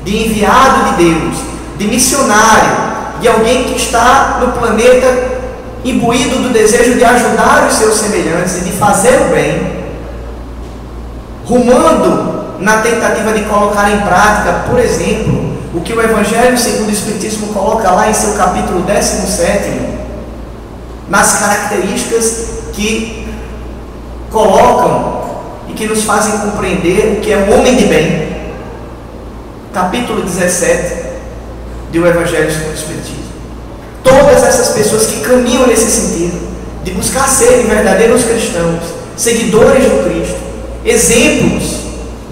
de enviado de Deus, de missionário, de alguém que está no planeta imbuído do desejo de ajudar os seus semelhantes e de fazer o bem, rumando na tentativa de colocar em prática, por exemplo, o que o Evangelho segundo o Espiritismo coloca lá em seu capítulo 17, nas características que colocam e que nos fazem compreender o que é um homem de bem. Capítulo 17 do Evangelho segundo o Espiritismo. Todas essas pessoas que caminham nesse sentido, de buscar serem verdadeiros cristãos, seguidores do Cristo, exemplos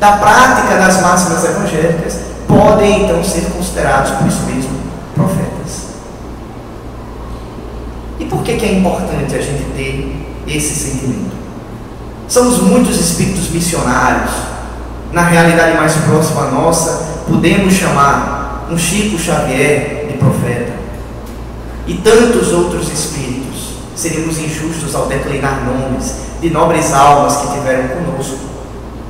da prática das máximas evangélicas, podem então ser considerados por isso mesmo profetas. E por que é importante a gente ter esse sentimento? Somos muitos espíritos missionários. Na realidade mais próxima à nossa, podemos chamar um Chico Xavier de profeta. E tantos outros espíritos. Seríamos injustos ao declinar nomes de nobres almas que tiveram conosco,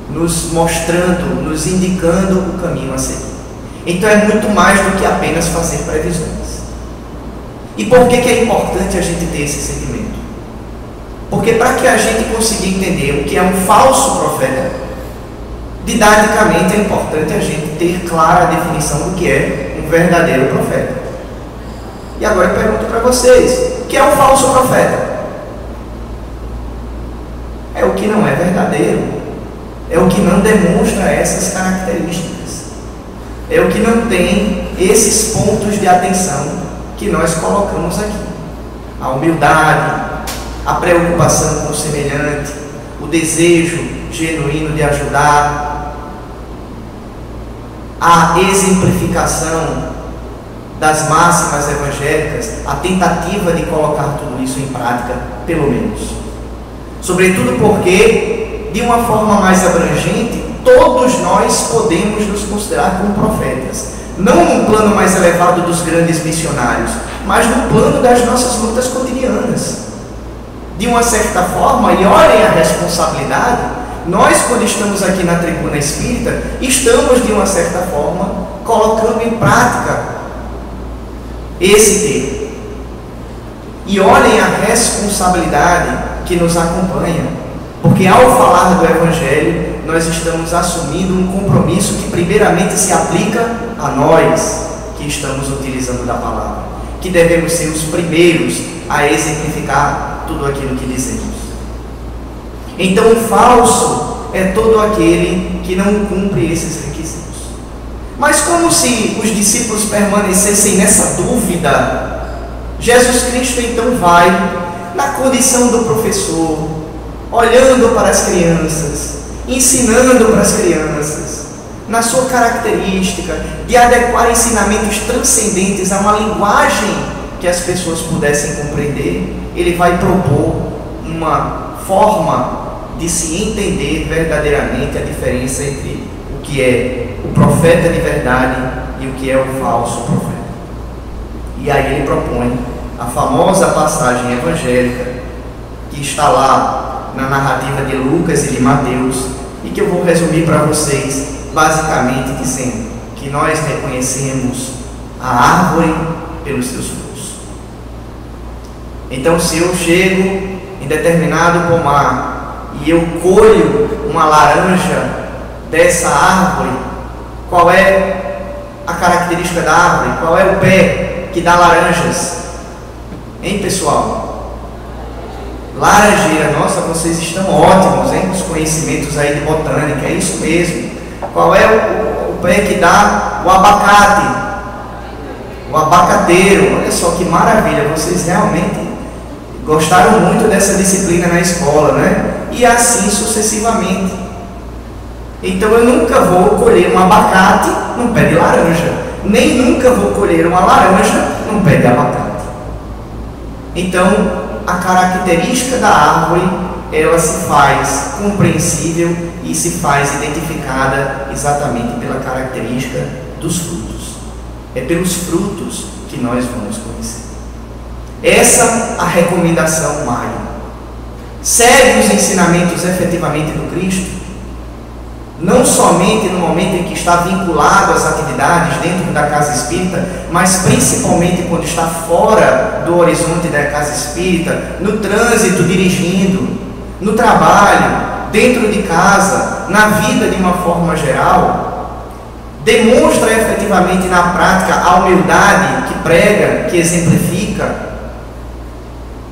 nos mostrando, nos indicando o caminho a seguir. Então é muito mais do que apenas fazer previsões. E por que é importante a gente ter esse sentimento? Porque para que a gente consiga entender o que é um falso profeta, didaticamente é importante a gente ter clara a definição do que é um verdadeiro profeta. E agora eu pergunto para vocês: o que é um falso profeta? É o que não é verdadeiro, é o que não demonstra essas características, é o que não tem esses pontos de atenção que nós colocamos aqui: a humildade, a preocupação com o semelhante, o desejo genuíno de ajudar, a exemplificação das máximas evangélicas, a tentativa de colocar tudo isso em prática, pelo menos. Sobretudo porque, de uma forma mais abrangente, todos nós podemos nos considerar como profetas. Não num plano mais elevado dos grandes missionários, mas no plano das nossas lutas cotidianas. De uma certa forma, e olhem a responsabilidade, nós, quando estamos aqui na tribuna espírita, estamos, de uma certa forma, colocando em prática esse termo. E olhem a responsabilidade que nos acompanha, porque ao falar do Evangelho, nós estamos assumindo um compromisso que primeiramente se aplica a nós que estamos utilizando da palavra, que devemos ser os primeiros a exemplificar tudo aquilo que dizemos. Então, o falso é todo aquele que não cumpre esses requisitos. Mas como se os discípulos permanecessem nessa dúvida, Jesus Cristo então vai na condição do professor, olhando para as crianças, ensinando para as crianças, na sua característica de adequar ensinamentos transcendentes a uma linguagem que as pessoas pudessem compreender. Ele vai propor uma forma de se entender verdadeiramente a diferença entre o que é o profeta de verdade e o que é o falso profeta. E aí ele propõe a famosa passagem evangélica que está lá na narrativa de Lucas e de Mateus, e que eu vou resumir para vocês, basicamente dizendo que nós reconhecemos a árvore pelos seus frutos. Então, se eu chego em determinado pomar e eu colho uma laranja dessa árvore, qual é a característica da árvore? Qual é o pé que dá laranjas? Hein, pessoal? Laranjeira. Nossa, vocês estão ótimos, hein? Os conhecimentos aí de botânica, é isso mesmo. Qual é o pé que dá o abacate? O abacateiro. Olha só que maravilha, vocês realmente gostaram muito dessa disciplina na escola, né? E assim sucessivamente. Então eu nunca vou colher um abacate num pé de laranja, nem nunca vou colher uma laranja num pé de abacate. Então, a característica da árvore, ela se faz compreensível e se faz identificada exatamente pela característica dos frutos. É pelos frutos que nós vamos conhecer. Essa a recomendação maior. Segue os ensinamentos efetivamente do Cristo, não somente no momento em que está vinculado às atividades dentro da casa espírita, mas principalmente quando está fora do horizonte da casa espírita, no trânsito, dirigindo, no trabalho, dentro de casa, na vida de uma forma geral. Demonstra efetivamente na prática a humildade que prega, que exemplifica.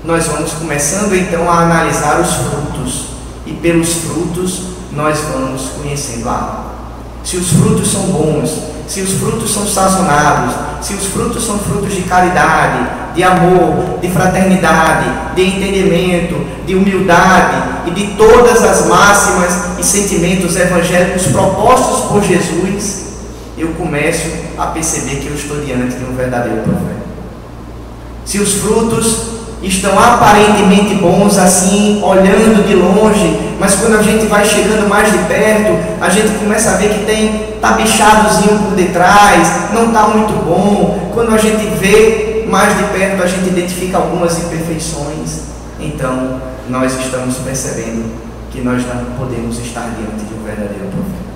Nós vamos começando então a analisar os frutos, e pelos frutos nós vamos conhecendo a árvore. Se os frutos são bons, se os frutos são sazonados, se os frutos são frutos de caridade, de amor, de fraternidade, de entendimento, de humildade e de todas as máximas e sentimentos evangélicos propostos por Jesus, eu começo a perceber que eu estou diante de um verdadeiro profeta. Se os frutos estão aparentemente bons assim, olhando de longe, mas quando a gente vai chegando mais de perto, a gente começa a ver que está bichadozinho por detrás, não está muito bom. Quando a gente vê mais de perto, a gente identifica algumas imperfeições. Então, nós estamos percebendo que nós não podemos estar diante de um verdadeiro profeta.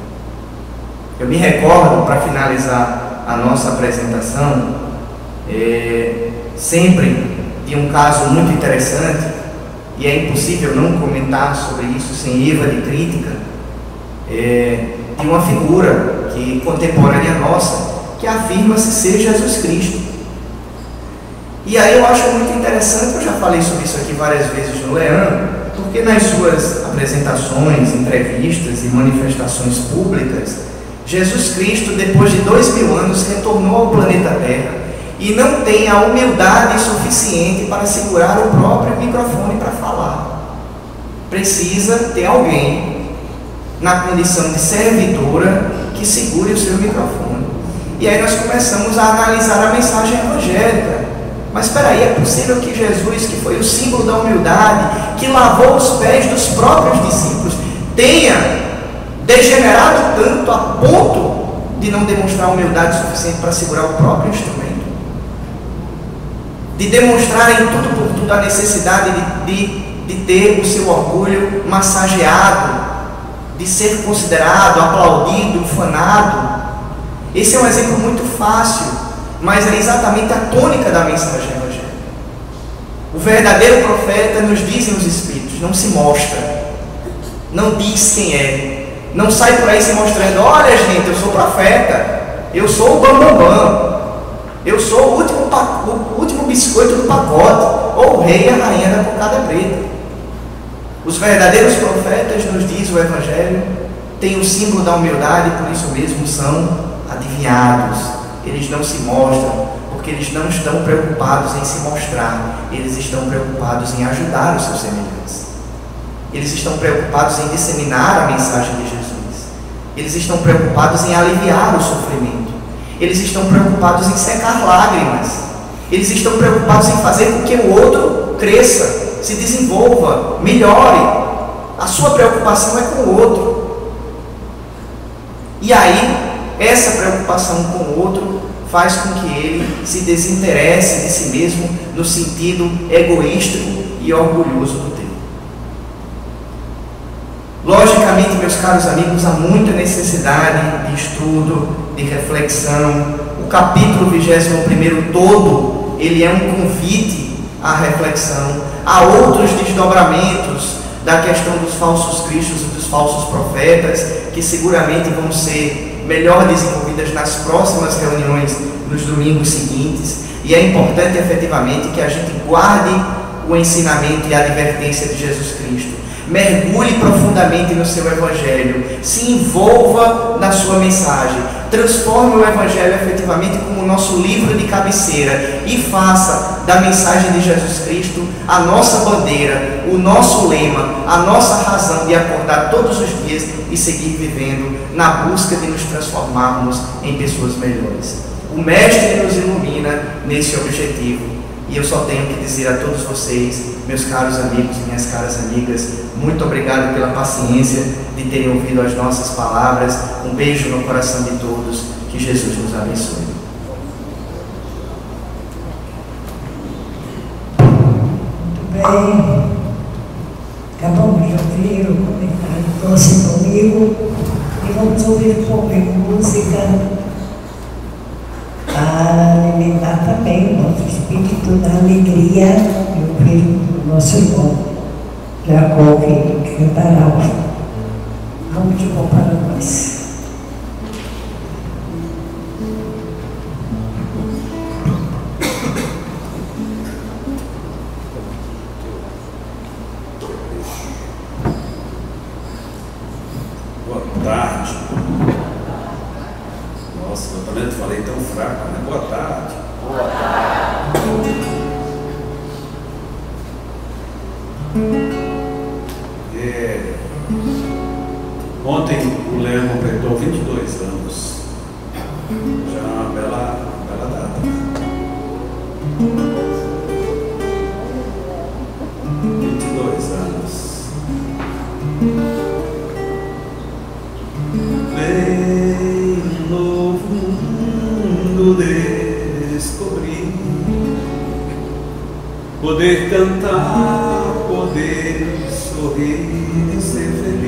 Eu me recordo, para finalizar a nossa apresentação, sempre de um caso muito interessante, e é impossível não comentar sobre isso sem erva de crítica, de uma figura contemporânea nossa, que afirma-se ser Jesus Cristo. E aí eu acho muito interessante, eu já falei sobre isso aqui várias vezes no Leandro, porque nas suas apresentações, entrevistas e manifestações públicas, Jesus Cristo, depois de 2000 anos, retornou ao planeta Terra e não tem a humildade suficiente para segurar o próprio microfone para falar. Precisa ter alguém na condição de servidora que segure o seu microfone. E aí nós começamos a analisar a mensagem evangélica. Mas espera aí, é possível que Jesus, que foi o símbolo da humildade, que lavou os pés dos próprios discípulos, tenha degenerado tanto a ponto de não demonstrar humildade suficiente para segurar o próprio instrumento? De demonstrar em tudo por tudo a necessidade de ter o seu orgulho massageado, de ser considerado, aplaudido, ufanado? Esse é um exemplo muito fácil, mas é exatamente a tônica da mensagem evangélica. O verdadeiro profeta, nos dizem os Espíritos, não se mostra, não diz quem é, não sai por aí se mostrando: olha gente, eu sou profeta, eu sou o bambambam, eu sou o último biscoito do pacote, ou o rei e a rainha da cocada preta. Os verdadeiros profetas, nos diz o Evangelho, têm o símbolo da humildade, por isso mesmo são adivinhados. Eles não se mostram, porque eles não estão preocupados em se mostrar, eles estão preocupados em ajudar os seus semelhantes. Eles estão preocupados em disseminar a mensagem de Jesus. Eles estão preocupados em aliviar o sofrimento. Eles estão preocupados em secar lágrimas. Eles estão preocupados em fazer com que o outro cresça, se desenvolva, melhore. A sua preocupação é com o outro. E aí, essa preocupação com o outro faz com que ele se desinteresse de si mesmo no sentido egoístico e orgulhoso do tempo. Logicamente, meus caros amigos, há muita necessidade de estudo, de reflexão. O capítulo 21º todo, ele é um convite à reflexão. Há outros desdobramentos da questão dos falsos cristos e dos falsos profetas, que seguramente vão ser melhor desenvolvidas nas próximas reuniões, nos domingos seguintes. E é importante, efetivamente, que a gente guarde o ensinamento e a advertência de Jesus Cristo. Mergulhe profundamente no seu Evangelho, se envolva na sua mensagem, transforme o Evangelho efetivamente como o nosso livro de cabeceira e faça da mensagem de Jesus Cristo a nossa bandeira, o nosso lema, a nossa razão de acordar todos os dias e seguir vivendo na busca de nos transformarmos em pessoas melhores. O Mestre nos ilumina nesse objetivo. E eu só tenho que dizer a todos vocês, meus caros amigos e minhas caras amigas, muito obrigado pela paciência de terem ouvido as nossas palavras. Um beijo no coração de todos. Que Jesus nos abençoe. Muito bem. Acabamos de ouvir o comentário do nosso amigo e vamos ouvir um pouco de música para alimentar também o nosso espírito da alegria e ouvir o nosso irmão Jacó que cantará. Vamos de bom para nós. Boa tarde. Nossa, eu também falei tão fraco, né? Boa tarde. Boa tarde. Ontem o Leão completou 22 anos. Já é uma bela data. 22 anos. Vem um novo mundo descobrir, poder cantar, poder sorrir e ser feliz,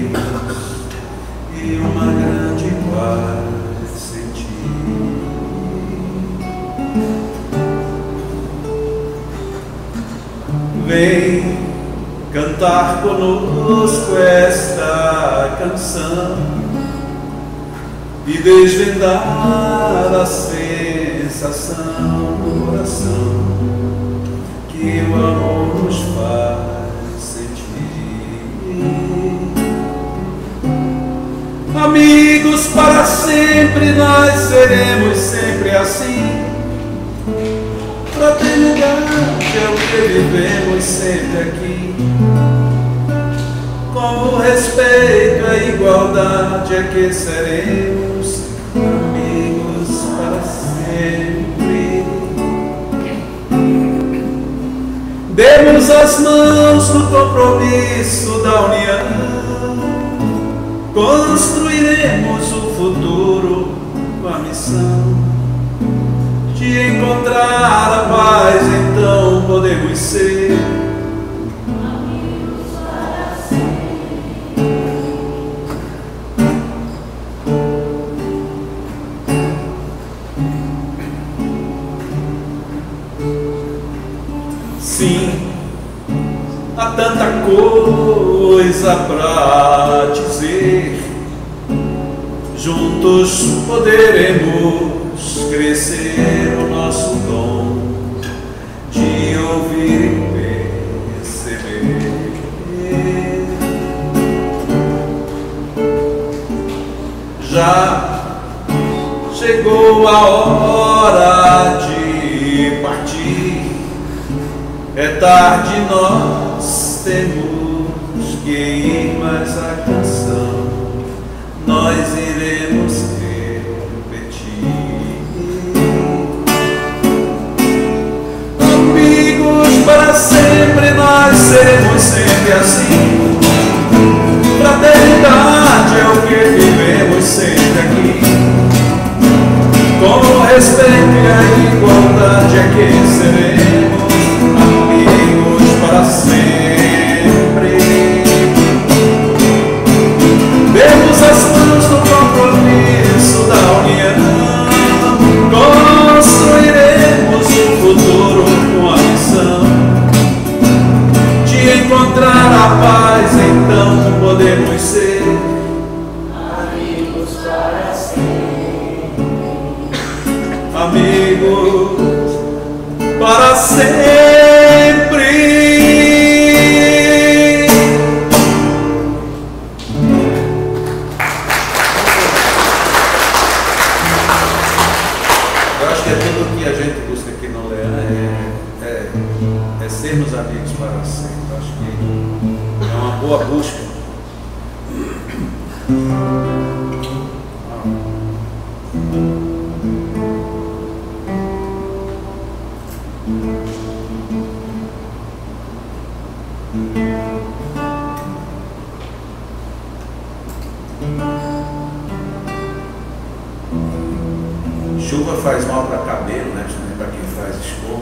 e uma grande paz sentir. Vem cantar conosco esta canção e desvendar a sensação do coração o amor nos faz sentir. Amigos para sempre, nós seremos sempre assim. Fraternidade é o que vivemos sempre aqui. Com o respeito e a igualdade é que seremos amigos para sempre. Demos as mãos no compromisso da união. Construiremos o futuro com a missão de encontrar a paz, então podemos ser amigos para sempre. Sim, há tanta coisa pra dizer. Juntos poderemos crescer o nosso dom de ouvir e perceber. Já chegou a hora de partir. É tarde, nós temos que ir, mas a canção nós iremos repetir. Amigos para sempre, nós seremos sempre assim. Fraternidade é o que vivemos sempre aqui. Com respeito e a igualdade é que seremos amigos para sempre. Demos as mãos no compromisso da união. Construiremos o futuro com a missão de encontrar a paz, então podemos ser amigos para sempre. Amigos para sempre. Eu acho que é tudo que a gente busca aqui no Leão é sermos amigos para sempre. Eu acho que é uma boa busca. Chuva faz mal para cabelo, né? Para quem faz escova.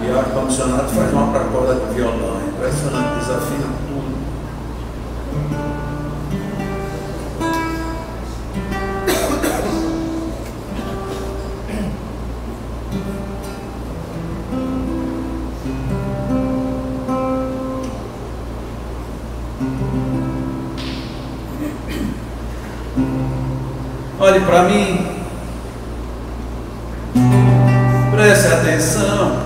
E o ar-condicionado faz mal para a corda do violão. É impressionante, desafina tudo. Olhe para mim, preste atenção,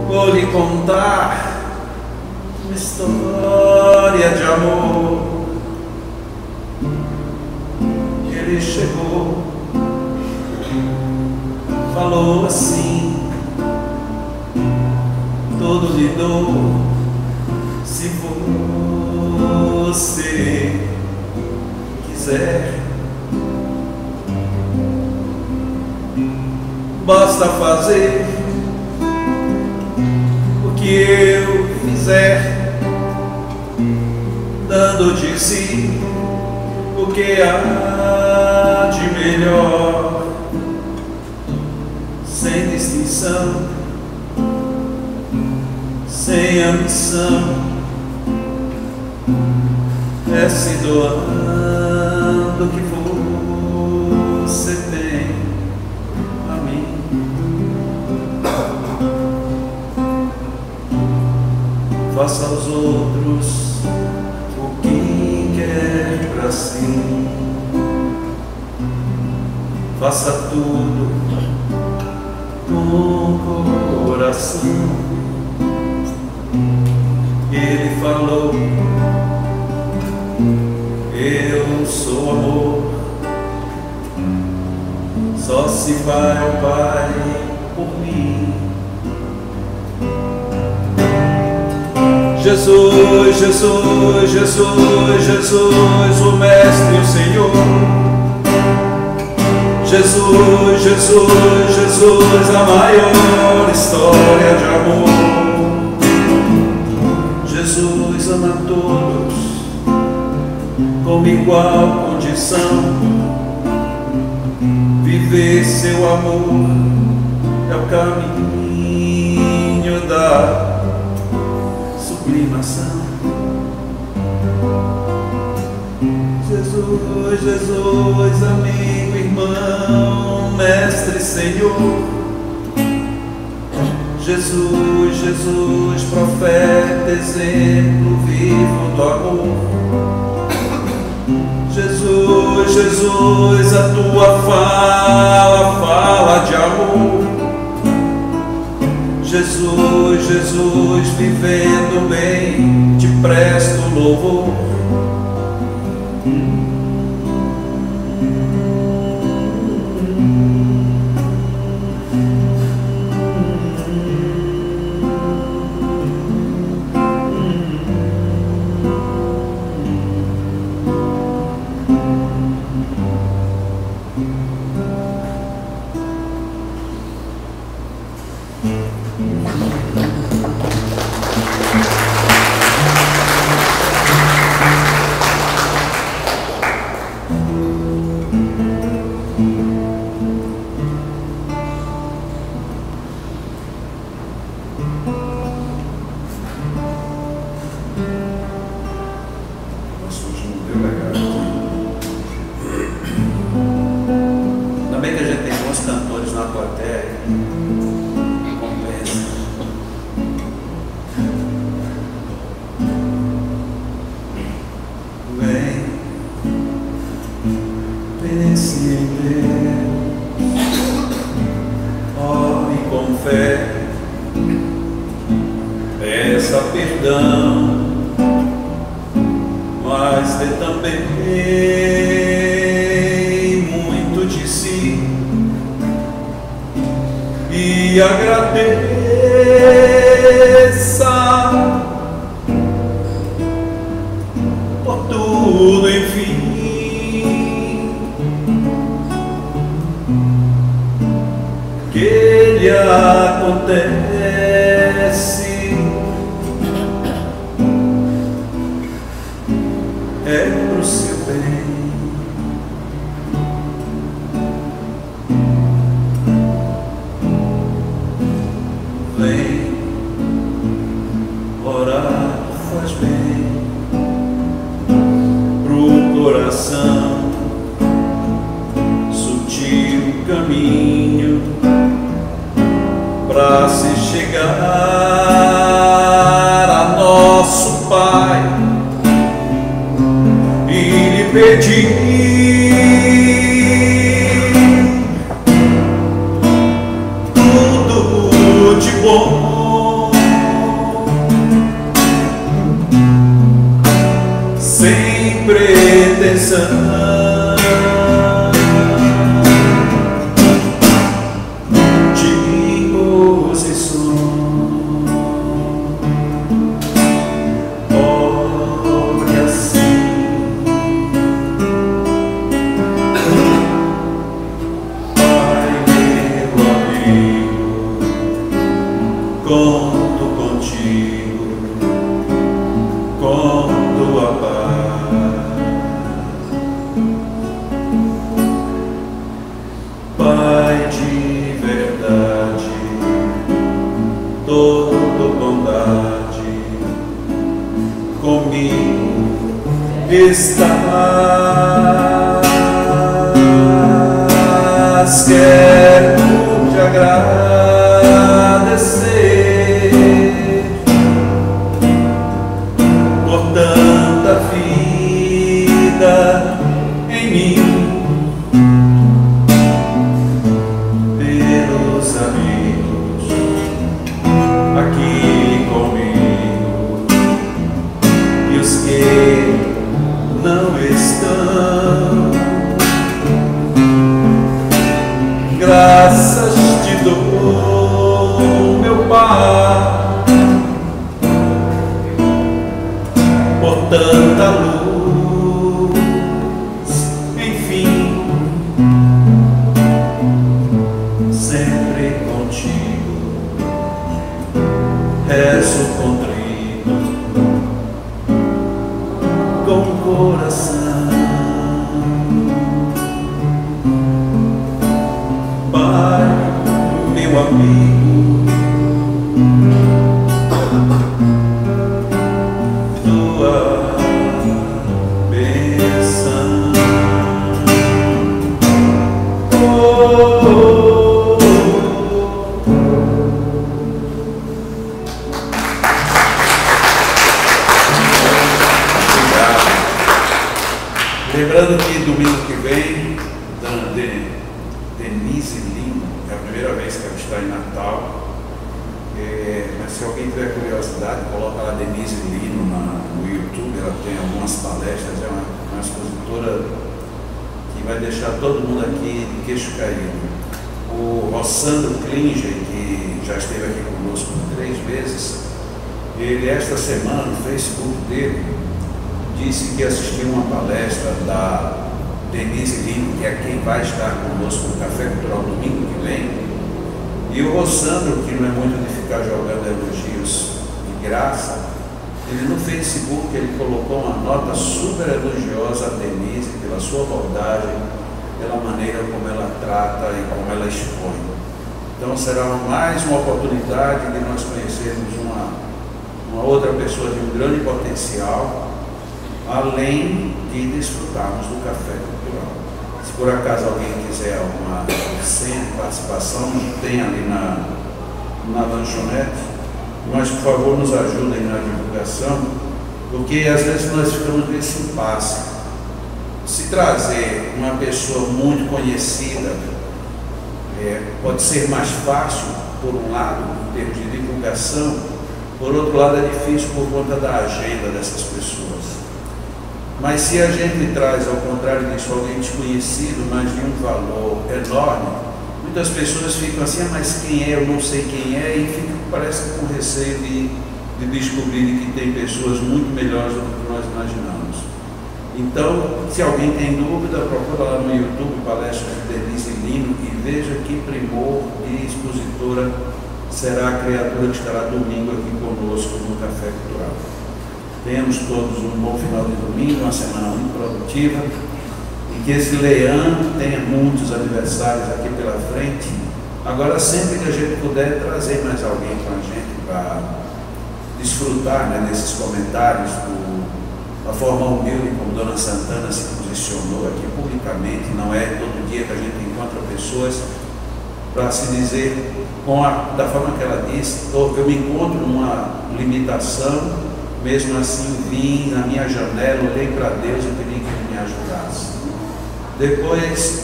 vou lhe contar uma história de amor. Ele chegou, falou assim: todo lhe dou, se você quiser. Basta fazer o que eu fizer, dando de si o que há de melhor, sem distinção, sem ambição, é se doando o que você tem a mim. Faça aos outros o que quer pra si. Faça tudo com no coração. Ele falou: eu sou amor, só se vai o Pai por mim. Jesus, Jesus, Jesus, Jesus, o Mestre e o Senhor. Jesus, Jesus, Jesus, a maior história de amor. Jesus ama todos com igual condição. Viver seu amor é o caminho da sublimação. Jesus, Jesus, amigo, irmão, mestre, Senhor. Jesus, Jesus, profeta, exemplo vivo do amor. Jesus, Jesus, a tua fala, fala de amor. Jesus, Jesus, vivendo bem, te presto louvor. Peça perdão, mas dê também muito de si e agradeça por tudo, enfim. Que lhe acontece é pro seu bem. Vem orar, faz bem pro coração, sutil caminho pra se chegar a nosso Pai e lhe pedir tudo de bom, sem pretensão de imposição. Olha assim, Pai, meu amigo, conto contigo, conto a paz. Pai de verdade, toda bondade, comigo estás. Quero te agradecer por tanta vida em mim, pelos amigos por tanta luz. Enfim, sempre contigo, rezo contrito, com o coração. Pai, meu amigo, tua bênção. Lembrando que domingo que vem, Denise Lima, é a primeira vez que ela está em Natal. Mas se alguém tiver curiosidade, coloca lá Denise Lima no YouTube, ela tem algumas palestras, é uma expositora que vai deixar todo mundo aqui de queixo caído. O Rossandro Klinger, que já esteve aqui conosco 3 vezes, ele esta semana no Facebook dele disse que assistiu uma palestra da Denise Lima, que é quem vai estar conosco no Café Cultural domingo que vem. E o Rossandro, que não é muito de ficar jogando elogios de graça, ele no Facebook ele colocou uma nota super elogiosa a Denise pela sua abordagem, pela maneira como ela trata e como ela expõe. Então será mais uma oportunidade de nós conhecermos uma outra pessoa de um grande potencial, além de desfrutarmos do café cultural. Se por acaso alguém quiser alguma participação, tem ali na lanchonete, mas por favor nos ajudem na divulgação, porque às vezes nós ficamos nesse impasse. Se trazer uma pessoa muito conhecida, pode ser mais fácil, por um lado, em termos de divulgação, por outro lado é difícil por conta da agenda dessas pessoas. Mas se a gente traz, ao contrário disso, alguém desconhecido, mas de um valor enorme, muitas pessoas ficam assim, mas quem é? Eu não sei quem é, e ficam, parece, com receio de descobrir que tem pessoas muito melhores do que nós imaginamos. Então, se alguém tem dúvida, procura lá no YouTube palestra de Denise Lima e veja que primor de expositora será a criatura que estará domingo aqui conosco no Café Cultural. Tenhamos todos um bom final de domingo, uma semana muito produtiva, e que esse leão tenha muitos aniversários aqui pela frente. Agora, sempre que a gente puder trazer mais alguém com a gente para desfrutar, né, desses comentários, da forma humilde como Dona Santana se posicionou aqui publicamente. Não é todo dia que a gente encontra pessoas para se dizer, da forma que ela disse, eu me encontro numa limitação, mesmo assim vim na minha janela, olhei para Deus e pedi que Ele me ajudasse. Depois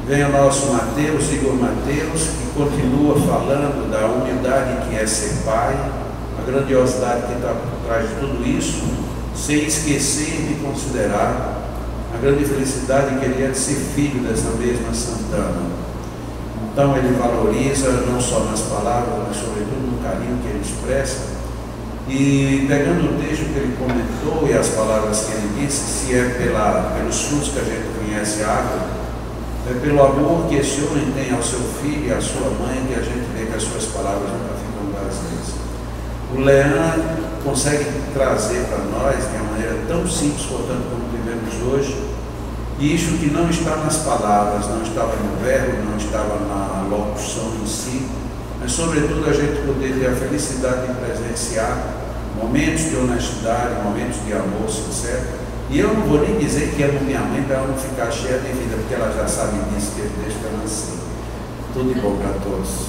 vem o nosso Mateus, Igor Mateus, que continua falando da humildade que é ser pai, a grandiosidade que está por trás de tudo isso, sem esquecer de considerar a grande felicidade que ele é de ser filho dessa mesma Santana. Então ele valoriza não só nas palavras, mas sobretudo no carinho que ele expressa. E pegando o texto que ele comentou e as palavras que ele disse, se é pelos frutos que a gente conhece a árvore, é pelo amor que esse homem tem ao seu filho e à sua mãe, que a gente vê que as suas palavras nunca ficam vazias. O Leandro consegue trazer para nós, de uma maneira tão simples, portanto, como vivemos hoje, isso que não está nas palavras, não estava no verbo, não estava na locução em si, mas sobretudo a gente poder ter a felicidade de presenciar momentos de honestidade, momentos de amor sincero. E eu não vou nem dizer que amo minha mãe para ela não ficar cheia de vida, porque ela já sabe disso desde que eu nasci. Tudo de bom para todos.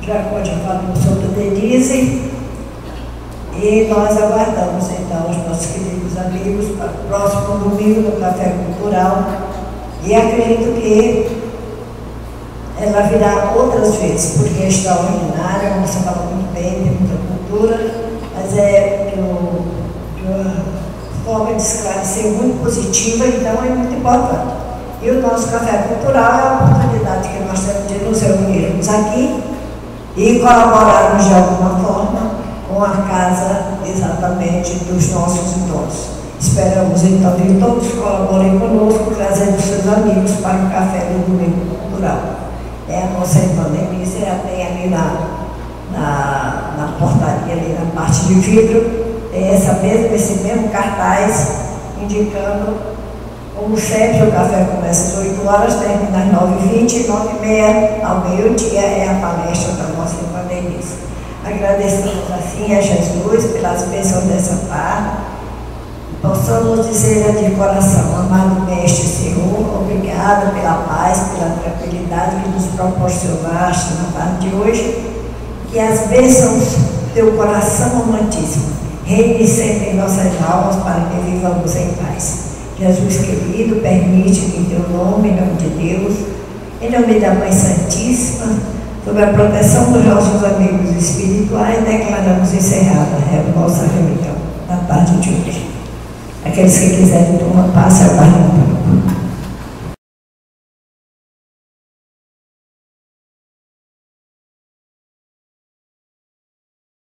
Jacó já falou sobre Denise e nós aguardamos então os nossos queridos amigos para o próximo domingo no Café Cultural, e acredito que ela virá outras vezes, porque é extraordinária, você fala muito bem, tem muita cultura, mas é de uma forma de esclarecer muito positiva, então é muito importante. E o nosso café cultural é a oportunidade que nós temos de nos reunirmos aqui e colaborarmos de alguma forma com a casa exatamente dos nossos idosos. Esperamos então que todos colaborem conosco, trazendo seus amigos para o café do Domingo Cultural. É a nossa irmã Denise, ela tem ali na portaria, ali na parte de vidro, esse mesmo cartaz indicando. Como sempre, o café começa às 8 horas, termina às 9h20, 9h30 ao meio-dia é a palestra da nossa irmã Denise. Agradecemos assim a Jesus pelas bênçãos dessa tarde. Possamos dizer de coração, amado Mestre Senhor, obrigada pela paz, pela tranquilidade que nos proporcionaste na tarde de hoje. Que as bênçãos do teu coração amantíssimo reine sempre em nossas almas para que vivamos em paz. Jesus querido, permite que em teu nome, em nome de Deus, em nome da Mãe Santíssima, sob a proteção dos nossos amigos espirituais, declaramos encerrada a nossa reunião na tarde de hoje. Aqueles que quiserem tomar passe, aguardem um pouco.